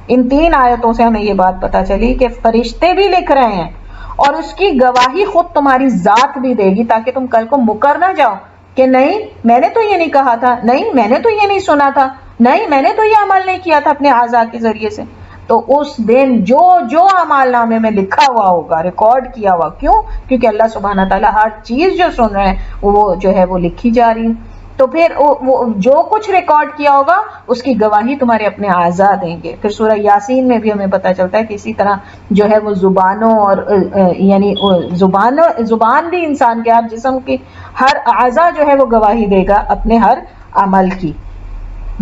ان 3 آیتوں سے ہمیں یہ بات پتا چلی کہ فرشتے بھی لکھ رہے ہیں، اور اس کی گواہی خود تمہاری ذات بھی دے گی، تاکہ تم کل کو مکر نہ جاؤ کہ نہیں میں نے تو یہ نہیں کہا تھا، نہیں میں نے تو یہ نہیں سنا تھا، نہیں میں نے تو یہ عمل نہیں کیا تھا اپنے اعضاء کے ذریعے سے. تو اس دن جو اعمال نامے میں لکھا ہوا ہوگا، ریکارڈ کیا ہوا، کیوں؟ کیونکہ اللہ سبحانہ تعالیٰ ہر چیز جو سن رہے ہیں وہ جو ہے وہ لکھی جا رہی ہے. تو پھر وہ جو کچھ ریکارڈ کیا ہوگا اس کی گواہی تمہارے اپنے اعضاء دیں گے. پھر سورہ یاسین میں بھی ہمیں پتہ چلتا ہے کہ اسی طرح جو ہے وہ زبانوں اور یعنی زبان بھی انسان کے ہر جسم کی ہر اعضاء جو ہے وہ گواہی دے گا اپنے ہر عمل کی.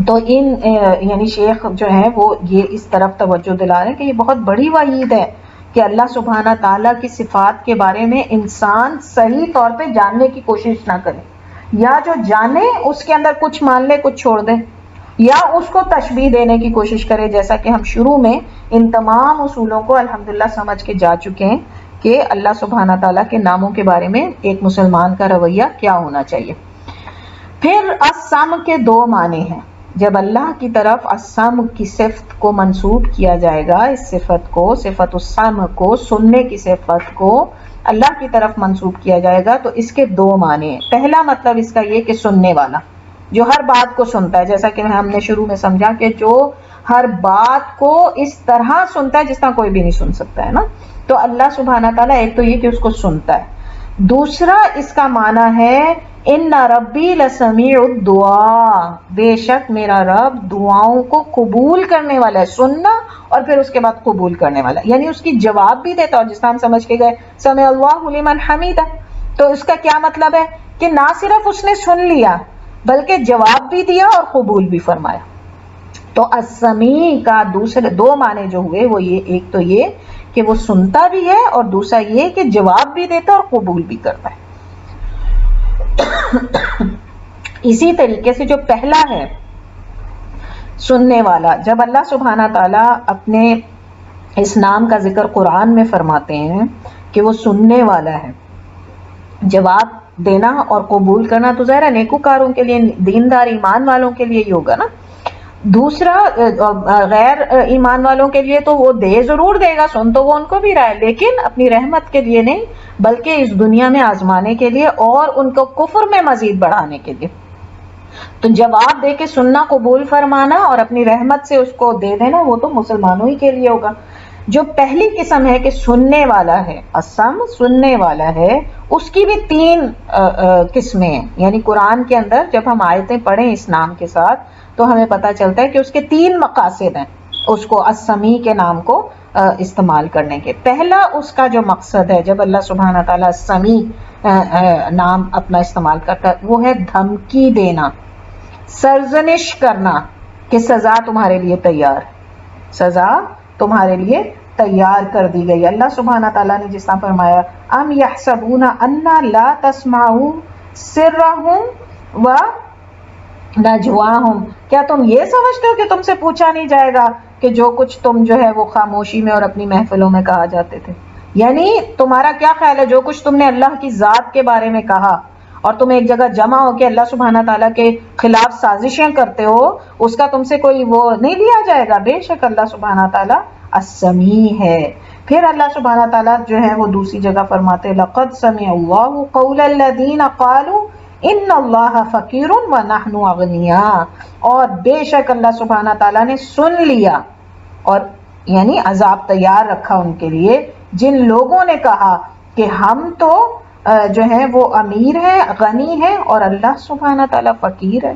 تو ان یعنی شیخ جو ہیں وہ یہ اس طرف توجہ دلا رہے ہیں کہ یہ بہت بڑی وعید ہے کہ اللہ سبحانہ تعالیٰ کی صفات کے بارے میں انسان صحیح طور پہ جاننے کی کوشش نہ کرے، یا جو جانے اس کے اندر کچھ مان لے کچھ چھوڑ دے، یا اس کو تشبیہ دینے کی کوشش کرے، جیسا کہ ہم شروع میں ان تمام اصولوں کو الحمدللہ سمجھ کے جا چکے ہیں کہ اللہ سبحانہ تعالیٰ کے ناموں کے بارے میں ایک مسلمان کا رویہ کیا ہونا چاہیے. پھر السمع کے 2 معنی ہیں. جب اللہ کی طرف السمع کی صفت کو منسوب کیا جائے گا، اس صفت کو، صفت السمع کو، سننے کی صفت کو اللہ کی طرف منسوب کیا جائے گا تو اس کے 2 معنی ہیں. پہلا مطلب اس کا یہ کہ سننے والا، جو ہر بات کو سنتا ہے، جیسا کہ ہم نے شروع میں سمجھا کہ جو ہر بات کو اس طرح سنتا ہے جس طرح کوئی بھی نہیں سن سکتا ہے نا. تو اللہ سبحانہ تعالیٰ ایک تو یہ کہ اس کو سنتا ہے. دوسرا اس کا معنی ہے ان ربی لسمیع الدعاء، بے شک میرا رب دعاؤں کو قبول کرنے والا ہے. سننا اور پھر اس کے بعد قبول کرنے والا، یعنی اس کی جواب بھی دیتا. اور جس طرح ہم سمجھ کے گئے سمع اللہ لمن حمیدہ، تو اس کا کیا مطلب ہے کہ نہ صرف اس نے سن لیا بلکہ جواب بھی دیا اور قبول بھی فرمایا. تو السمیع کا دوسرے 2 معنی جو ہوئے وہ یہ، ایک تو یہ کہ وہ سنتا بھی ہے، اور دوسرا یہ کہ جواب بھی دیتا اور قبول بھی کرتا ہے. اسی طریقے سے جو پہلا ہے سننے والا، جب اللہ سبحانہ تعالیٰ اپنے اس نام کا ذکر قرآن میں فرماتے ہیں کہ وہ سننے والا ہے، جواب دینا اور قبول کرنا تو ظاہر ہے نیکوکاروں کے لیے، دیندار ایمان والوں کے لیے ہی ہوگا نا. دوسرا غیر ایمان والوں کے لیے تو وہ دے ضرور دے گا، سن تو وہ ان کو بھی رہا ہے، لیکن اپنی رحمت کے لیے نہیں، بلکہ اس دنیا میں آزمانے کے لیے اور ان کو کفر میں مزید بڑھانے کے لیے۔ تو جواب دے کے سننا قبول فرمانا اور اپنی رحمت سے اس کو دے دینا، وہ تو مسلمانوں ہی کے لیے ہوگا۔ جو پہلی قسم ہے کہ سننے والا ہے، اسم سننے والا ہے، اس کی بھی تین قسمیں ہیں، یعنی قرآن کے اندر جب ہم آیتیں پڑھیں اس نام کے ساتھ تو ہمیں پتہ چلتا ہے کہ اس کے تین مقاصد ہیں اس کو السمیع کے نام کو استعمال کرنے کے۔ پہلا اس کا جو مقصد ہے جب اللہ سبحانہ تعالیٰ السمیع نام اپنا استعمال کرتا ہے، وہ ہے دھمکی دینا، سرزنش کرنا کہ سزا تمہارے لیے تیار، سزا تمہارے لیے تیار کر دی گئی۔ اللہ سبحانہ تعالیٰ نے جس طرح فرمایا ام یحسبون انا لا تسمع سرهم و نجواہم، کیا تم یہ سمجھتے ہو کہ تم سے پوچھا نہیں جائے گا کہ جو کچھ تم جو ہے وہ خاموشی میں اور اپنی محفلوں میں کہا جاتے تھے؟ یعنی تمہارا کیا خیال ہے جو کچھ تم نے اللہ کی ذات کے بارے میں کہا اور تم ایک جگہ جمع ہو کے اللہ سبحانہ تعالیٰ کے خلاف سازشیں کرتے ہو، اس کا تم سے کوئی وہ نہیں لیا جائے گا؟ بے شک اللہ سبحانہ تعالیٰ السمیع ہے۔ پھر اللہ سبحانہ تعالیٰ جو ہے وہ دوسری جگہ فرماتے لقد سمع اللہ قول الذین قالوا ان اللہ فقیر ونحن اغنیاء، اور بے شک اللہ سبحانہ تعالیٰ نے سن لیا اور یعنی عذاب تیار رکھا ان کے لیے جن لوگوں نے کہا کہ ہم تو جو ہے وہ امیر ہے، غنی ہے، اور اللہ سبحانہ تعالیٰ فقیر ہے۔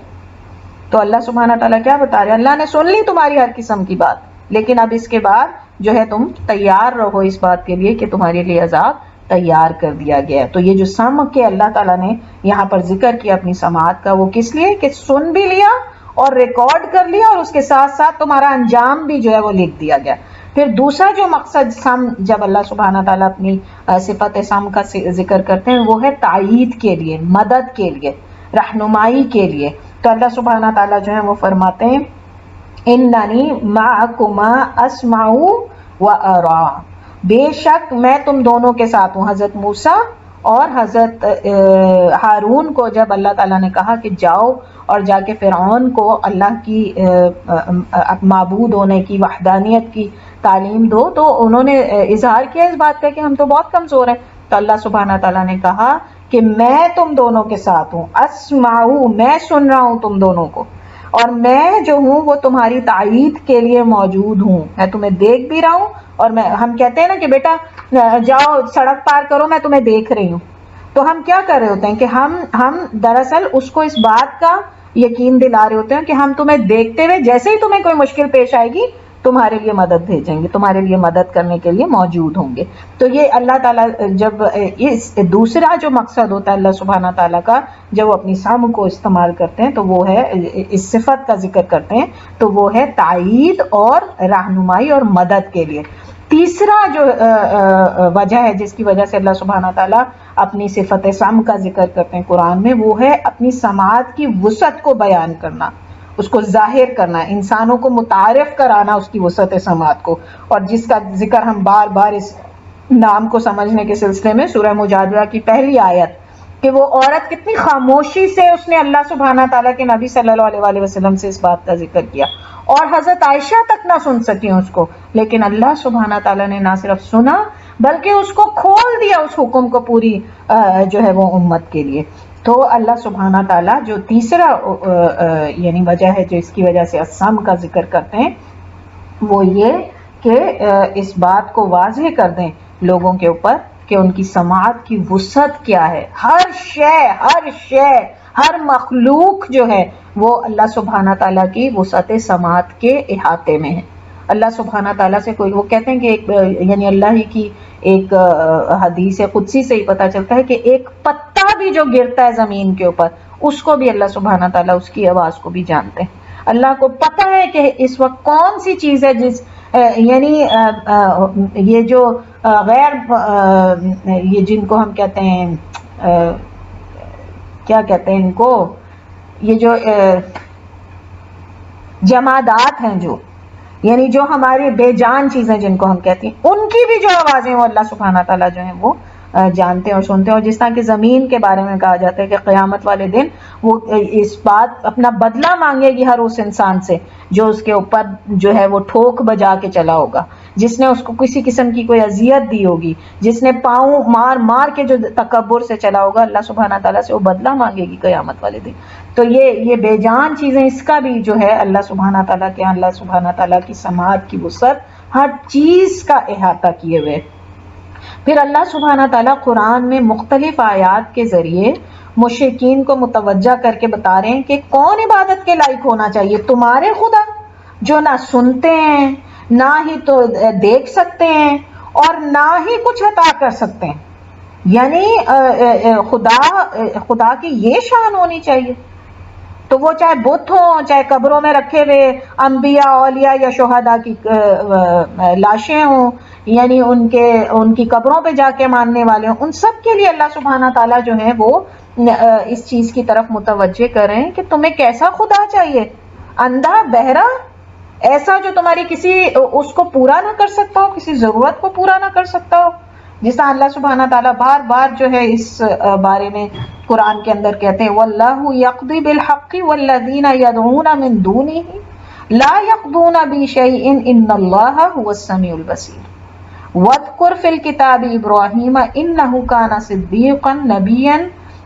تو اللہ سبحانہ تعالیٰ کیا بتا رہے ہیں؟ اللہ نے سن لی تمہاری ہر قسم کی بات، لیکن اب اس کے بعد جو ہے تم تیار رہو اس بات کے لیے کہ تمہارے لیے عذاب تیار کر دیا گیا ہے۔ تو یہ جو سمع کے اللہ تعالیٰ نے یہاں پر ذکر کیا اپنی سماعت کا، وہ کس لیے کہ سن بھی لیا اور ریکارڈ کر لیا اور اس کے ساتھ ساتھ تمہارا انجام بھی جو ہے وہ لکھ دیا گیا۔ پھر دوسرا جو مقصد سم جب اللہ سبحانہ تعالیٰ اپنی صفت سم کا ذکر کرتے ہیں وہ ہے تائید کے لیے، مدد کے لیے، رہنمائی کے لیے۔ تو اللہ سبحانہ تعالیٰ جو ہے وہ فرماتے ہیں اننی معکما اسمع و ارا، بے شک میں تم دونوں کے ساتھ ہوں۔ حضرت موسیٰ اور حضرت ہارون کو جب اللہ تعالیٰ نے کہا کہ جاؤ اور جا کے فرعون کو اللہ کی معبود ہونے کی، وحدانیت کی تعلیم دو، تو انہوں نے اظہار کیا اس بات کا کہ ہم تو بہت کمزور ہیں۔ تو اللہ سبحانہ تعالیٰ نے کہا کہ میں تم دونوں کے ساتھ ہوں، اسمعو میں سن رہا ہوں تم دونوں کو، اور میں جو ہوں وہ تمہاری تائید کے لیے موجود ہوں، میں تمہیں دیکھ بھی رہا ہوں، اور ہم کہتے ہیں نا کہ بیٹا جاؤ سڑک پار کرو میں تمہیں دیکھ رہی ہوں، تو ہم کیا کر رہے ہوتے ہیں کہ ہم دراصل اس کو اس بات کا یقین دلا رہے ہوتے ہیں کہ ہم تمہیں دیکھتے ہوئے جیسے ہی تمہیں کوئی مشکل پیش آئے گی تمہارے لیے مدد بھیجیں گے، تمہارے لیے مدد کرنے کے لیے موجود ہوں گے۔ تو یہ اللہ تعالیٰ جب اس دوسرا جو مقصد ہوتا ہے اللہ سبحانہ تعالیٰ کا جب وہ اپنی سمع کو استعمال کرتے ہیں تو وہ ہے اس صفت کا ذکر کرتے ہیں تو وہ ہے تائید اور رہنمائی اور مدد کے لیے۔ تیسرا جو وجہ ہے جس کی وجہ سے اللہ سبحانہ تعالیٰ اپنی صفت سمع کا ذکر کرتے ہیں قرآن میں، وہ ہے اپنی سماعت کی وسعت کو بیان کرنا، اس کو ظاہر کرنا، انسانوں کو متعارف کرانا اس کی وسعت سماعت کو، اور جس کا ذکر ہم بار بار اس نام کو سمجھنے کے سلسلے میں سورہ مجادلہ کی پہلی آیت کہ وہ عورت کتنی خاموشی سے اس نے اللہ سبحانہ تعالیٰ کے نبی صلی اللہ علیہ وسلم سے اس بات کا ذکر کیا، اور حضرت عائشہ تک نہ سن سکیں اس کو، لیکن اللہ سبحانہ تعالیٰ نے نہ صرف سنا بلکہ اس کو کھول دیا اس حکم کو پوری جو ہے وہ امت کے لیے۔ تو اللہ سبحانہ تعالیٰ جو تیسرا یعنی وجہ ہے جو اس کی وجہ سے السمع کا ذکر کرتے ہیں وہ یہ کہ اس بات کو واضح کر دیں لوگوں کے اوپر کہ ان کی سماعت کی وسعت کیا ہے، ہر شے ہر مخلوق جو ہے وہ اللہ سبحانہ تعالیٰ کی وسعت سماعت کے احاطے میں ہے۔ اللہ سبحانہ تعالیٰ سے کوئی، وہ کہتے ہیں کہ ایک یعنی اللہ ہی کی ایک حدیث قدسی سے ہی پتہ چلتا ہے کہ ایک پتا بھی جو گرتا ہے زمین کے اوپر اس کو بھی اللہ سبحانہ تعالیٰ اس کی آواز کو بھی جانتے ہیں۔ اللہ کو پتہ ہے کہ اس وقت کون سی چیز ہے جس یعنی یہ جو غیر یہ جن کو ہم کہتے ہیں کیا کہتے ہیں ان کو، یہ جو جمادات ہیں جو یعنی جو ہماری بے جان چیزیں جن کو ہم کہتے ہیں ان کی بھی جو آوازیں وہ اللہ سبحانہ تعالیٰ جو ہیں وہ جانتے ہیں اور سنتے ہیں. اور جس طرح کہ زمین کے بارے میں کہا جاتا ہے کہ قیامت والے دن وہ اس بات اپنا بدلہ مانگے گی ہر اس انسان سے جو اس کے اوپر جو ہے وہ ٹھوک بجا کے چلا ہوگا, جس نے اس کو کسی قسم کی کوئی اذیت دی ہوگی, جس نے پاؤں مار مار کے جو تکبر سے چلا ہوگا, اللہ سبحانہ تعالیٰ سے وہ بدلہ مانگے گی قیامت والے دن. تو یہ بے جان چیزیں, اس کا بھی جو ہے اللہ سبحانہ تعالیٰ کے, اللہ سبحانہ تعالیٰ کی سماعت کی وسعت ہر چیز کا احاطہ کیے ہوئے. پھر اللہ سبحانہ تعالیٰ قرآن میں مختلف آیات کے ذریعے مشرکین کو متوجہ کر کے بتا رہے ہیں کہ کون عبادت کے لائق ہونا چاہیے, تمہارے خدا جو نہ سنتے ہیں, نہ ہی تو دیکھ سکتے ہیں, اور نہ ہی کچھ عطا کر سکتے ہیں. یعنی خدا کی یہ شان ہونی چاہیے. تو وہ چاہے بت ہوں, چاہے قبروں میں رکھے ہوئے انبیاء, اولیاء یا شہداء کی لاشیں ہوں, یعنی ان کی قبروں پہ جا کے ماننے والے ہوں, ان سب کے لیے اللہ سبحانہ تعالیٰ جو ہے وہ اس چیز کی طرف متوجہ کر رہے ہیں کہ تمہیں کیسا خدا چاہیے, اندھا بہرا, ایسا جو تمہاری کسی اس کو پورا نہ کر سکتا ہو, کسی ضرورت کو پورا نہ کر سکتا ہو. جس طرح اللہ سبحانہ تعالیٰ بار بار جو ہے اس بارے میں قرآن کے اندر کہتے ہیں وَاللَّهُ يَقْضِي بِالْحَقِّ وَالَّذِينَ يَدْعُونَ مِن دُونِهِ لَا يَقْضُونَ بِشَيْءٍ إِنَّ اللَّهَ هُوَ السَّمِيعُ الْبَصِيرُ وَاذْكُرْ فِي الْكِتَابِ إِبْرَاهِيمَ إِنَّهُ كَانَ صِدِّيقًا نَبِيًّا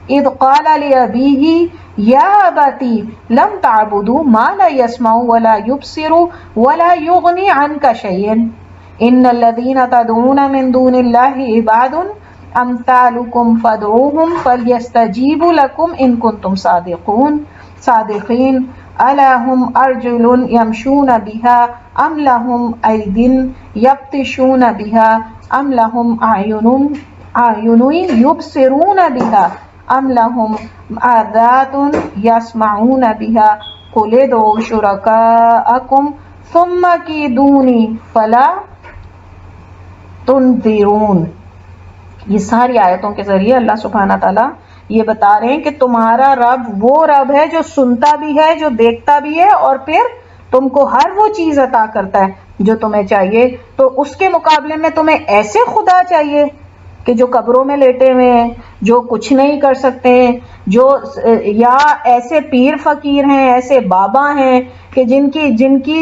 إِذْ قَالَ لِأَبِيهِ يَا أَبَتِ لَمْ تَعْبُدُوا مَا لَا يَسْمَعُ وَلَا يُبْصِرُ وَلَا يُغْنِي عَنْكَ شَيْئًا إِنَّ الَّذِينَ تَدْعُونَ مِن دُونِ اللَّهِ عِبَادٌ أَمْثَالُكُمْ فَادْعُوهُمْ فَلْيَسْتَجِيبُوا لَكُمْ إِن كُنتُمْ صَادِقِينَ أَلَا هُمْ أَرْجُلٌ يَمْشُونَ بِهَا أَمْ لَهُمْ أَيْدٍ يَبْطِشُونَ بِهَا أَمْ لَهُمْ أَعْيُنٌ يُبْصِرُونَ بِهَا أَمْ لَهُمْ آذَانٌ يَسْمَعُونَ بِهَا قُلِ ادْعُوا شُرَكَاءَكُمْ ثُمَّ كِيدُونِي فَلَا تنظرون. یہ ساری آیتوں کے ذریعے اللہ سبحانہ تعالیٰ یہ بتا رہے ہیں کہ تمہارا رب وہ رب ہے جو سنتا بھی ہے, جو دیکھتا بھی ہے, اور پھر تم کو ہر وہ چیز عطا کرتا ہے جو تمہیں چاہیے. تو اس کے مقابلے میں تمہیں ایسے خدا چاہیے کہ جو قبروں میں لیٹے ہوئے ہیں, جو کچھ نہیں کر سکتے, جو یا ایسے پیر فقیر ہیں, ایسے بابا ہیں کہ جن کی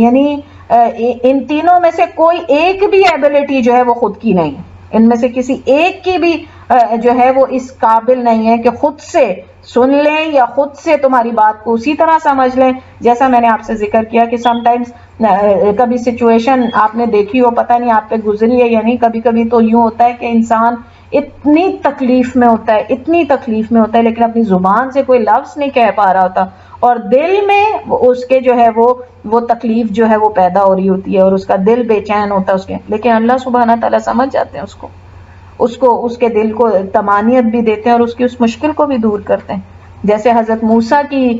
یعنی ان تینوں میں سے کوئی ایک بھی ایبلٹی جو ہے وہ خود کی نہیں, ان میں سے کسی ایک کی بھی جو ہے وہ اس قابل نہیں ہے کہ خود سے سن لیں یا خود سے تمہاری بات کو اسی طرح سمجھ لیں. جیسا میں نے آپ سے ذکر کیا کہ سم ٹائمز کبھی سچویشن آپ نے دیکھی ہو, پتہ نہیں آپ پہ گزری ہے یا نہیں, کبھی کبھی تو یوں ہوتا ہے کہ انسان اتنی تکلیف میں ہوتا ہے, اتنی تکلیف میں ہوتا ہے, لیکن اپنی زبان سے کوئی لفظ نہیں کہہ پا رہا ہوتا, اور دل میں اس کے جو ہے وہ تکلیف جو ہے وہ پیدا ہو رہی ہوتی ہے, اور اس کا دل بے چین ہوتا ہے اس کے. لیکن اللہ سبحانہ تعالیٰ سمجھ جاتے ہیں اس کے دل کو طمانینت بھی دیتے ہیں اور اس کی اس مشکل کو بھی دور کرتے ہیں. جیسے حضرت موسیٰ کی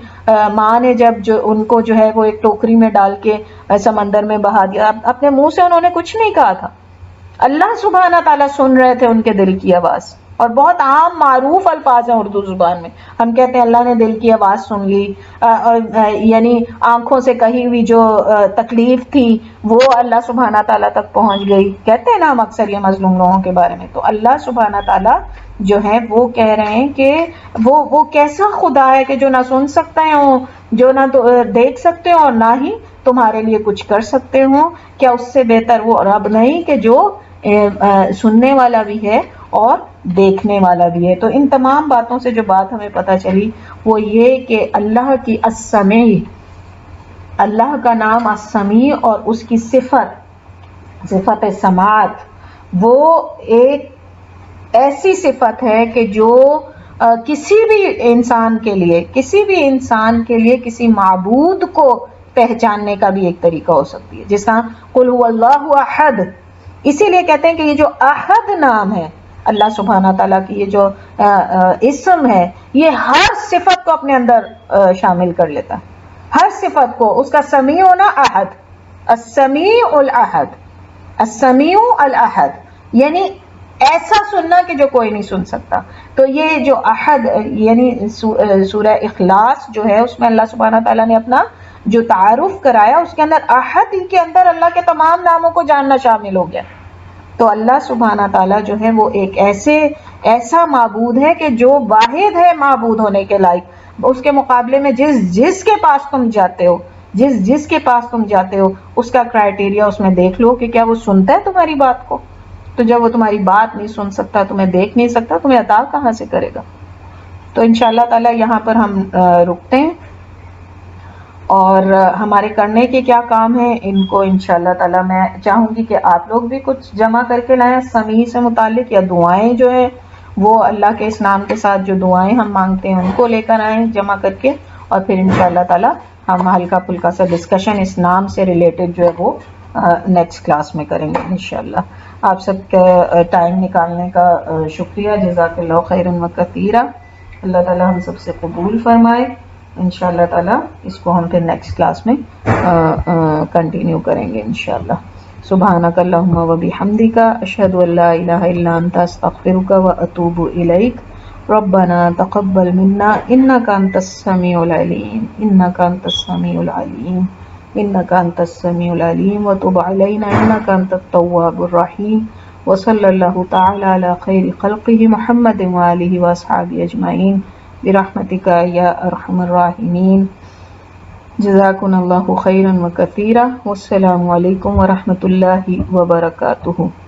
ماں نے جب جو ان کو جو ہے وہ ایک ٹوکری میں ڈال کے سمندر میں بہا دیا, اپنے منہ سے انہوں نے کچھ نہیں کہا تھا, اللہ سبحانہ تعالیٰ سن رہے تھے ان کے دل کی آواز. اور بہت عام معروف الفاظ ہیں اردو زبان میں, ہم کہتے ہیں اللہ نے دل کی آواز سن لی, یعنی آنکھوں سے کہی ہوئی جو تکلیف تھی وہ اللہ سبحانہ تعالیٰ تک پہنچ گئی. کہتے ہیں نا ہم اکثر یہ مظلوم لوگوں کے بارے میں. تو اللہ سبحانہ تعالیٰ جو ہے وہ کہہ رہے ہیں کہ وہ کیسا خدا ہے کہ جو نہ سن سکتے ہوں, جو نہ دیکھ سکتے ہوں, اور نہ ہی تمہارے لیے کچھ کر سکتے ہوں. کیا اس سے بہتر وہ رب نہیں کہ جو سننے والا بھی ہے اور دیکھنے والا بھی ہے. تو ان تمام باتوں سے جو بات ہمیں پتہ چلی وہ یہ کہ اللہ کی السمیع, اللہ کا نام السمیع, اور اس کی صفت سماعت وہ ایک ایسی صفت ہے کہ جو کسی بھی انسان کے لیے کسی معبود کو پہچاننے کا بھی ایک طریقہ ہو سکتی ہے. جس طرح قل هو اللہ احد, اسی لیے کہتے ہیں کہ یہ جو احد نام ہے اللہ سبحانہ تعالیٰ کی, یہ جو اسم ہے, یہ ہر صفت کو اپنے اندر شامل کر لیتا ہے, ہر صفت کو. اس کا سمیع ہونا احد, السمیع الاحد, السمیع الاحد, یعنی ایسا سننا کہ جو کوئی نہیں سن سکتا. تو یہ جو احد یعنی سورہ اخلاص جو ہے اس میں اللہ سبحانہ تعالیٰ نے اپنا جو تعارف کرایا, اس کے اندر احد کے اندر اللہ کے تمام ناموں کو جاننا شامل ہو گیا. تو اللہ سبحانہ تعالیٰ جو ہے وہ ایک ایسا معبود ہے کہ جو واحد ہے معبود ہونے کے لائق. اس کے مقابلے میں جس کے پاس تم جاتے ہو جس کے پاس تم جاتے ہو اس کا کرائٹیریا اس میں دیکھ لو کہ کیا وہ سنتا ہے تمہاری بات کو. تو جب وہ تمہاری بات نہیں سن سکتا, تمہیں دیکھ نہیں سکتا, تمہیں عطا کہاں سے کرے گا. تو انشاءاللہ تعالی یہاں پر ہم رکتے ہیں, اور ہمارے کرنے کے کیا کام ہیں ان کو انشاءاللہ تعالی میں چاہوں گی کہ آپ لوگ بھی کچھ جمع کر کے لائیں سمیع سے متعلق, یا دعائیں جو ہیں وہ اللہ کے اس نام کے ساتھ جو دعائیں ہم مانگتے ہیں ان کو لے کر آئیں جمع کر کے, اور پھر انشاءاللہ تعالی ہم ہلکا پھلکا سا ڈسکشن اس نام سے ریلیٹڈ جو ہے وہ نیکسٹ کلاس میں کریں گے انشاءاللہ. آپ سب کا ٹائم نکالنے کا شکریہ, جزاک اللہ خیرا و کثیرا. اللہ تعالی ہم سب سے قبول فرمائے. انشاءاللہ تعالی اس کو ہم پھر نیکسٹ کلاس میں کنٹینیو کریں گے انشاءاللہ. سبحانک اللہم و بحمدک, اشہد ان لا الہ الا انت, استغفرک و اتوب الیک. ربنا تقبل منا انک انت السمیع العلیم انک انت السمیع العلیم انک انت السمیع العلیم وتب علینا انک انت التواب الرحیم. وصلی اللہ تعالی علی خیر خلقہ محمد وآلہ واصحابہ اجمعین برحمتک یا ارحم الراحمین. جزاکم اللہ خیرا و کثیرا. والسلام علیکم ورحمۃ اللہ وبرکاتہ.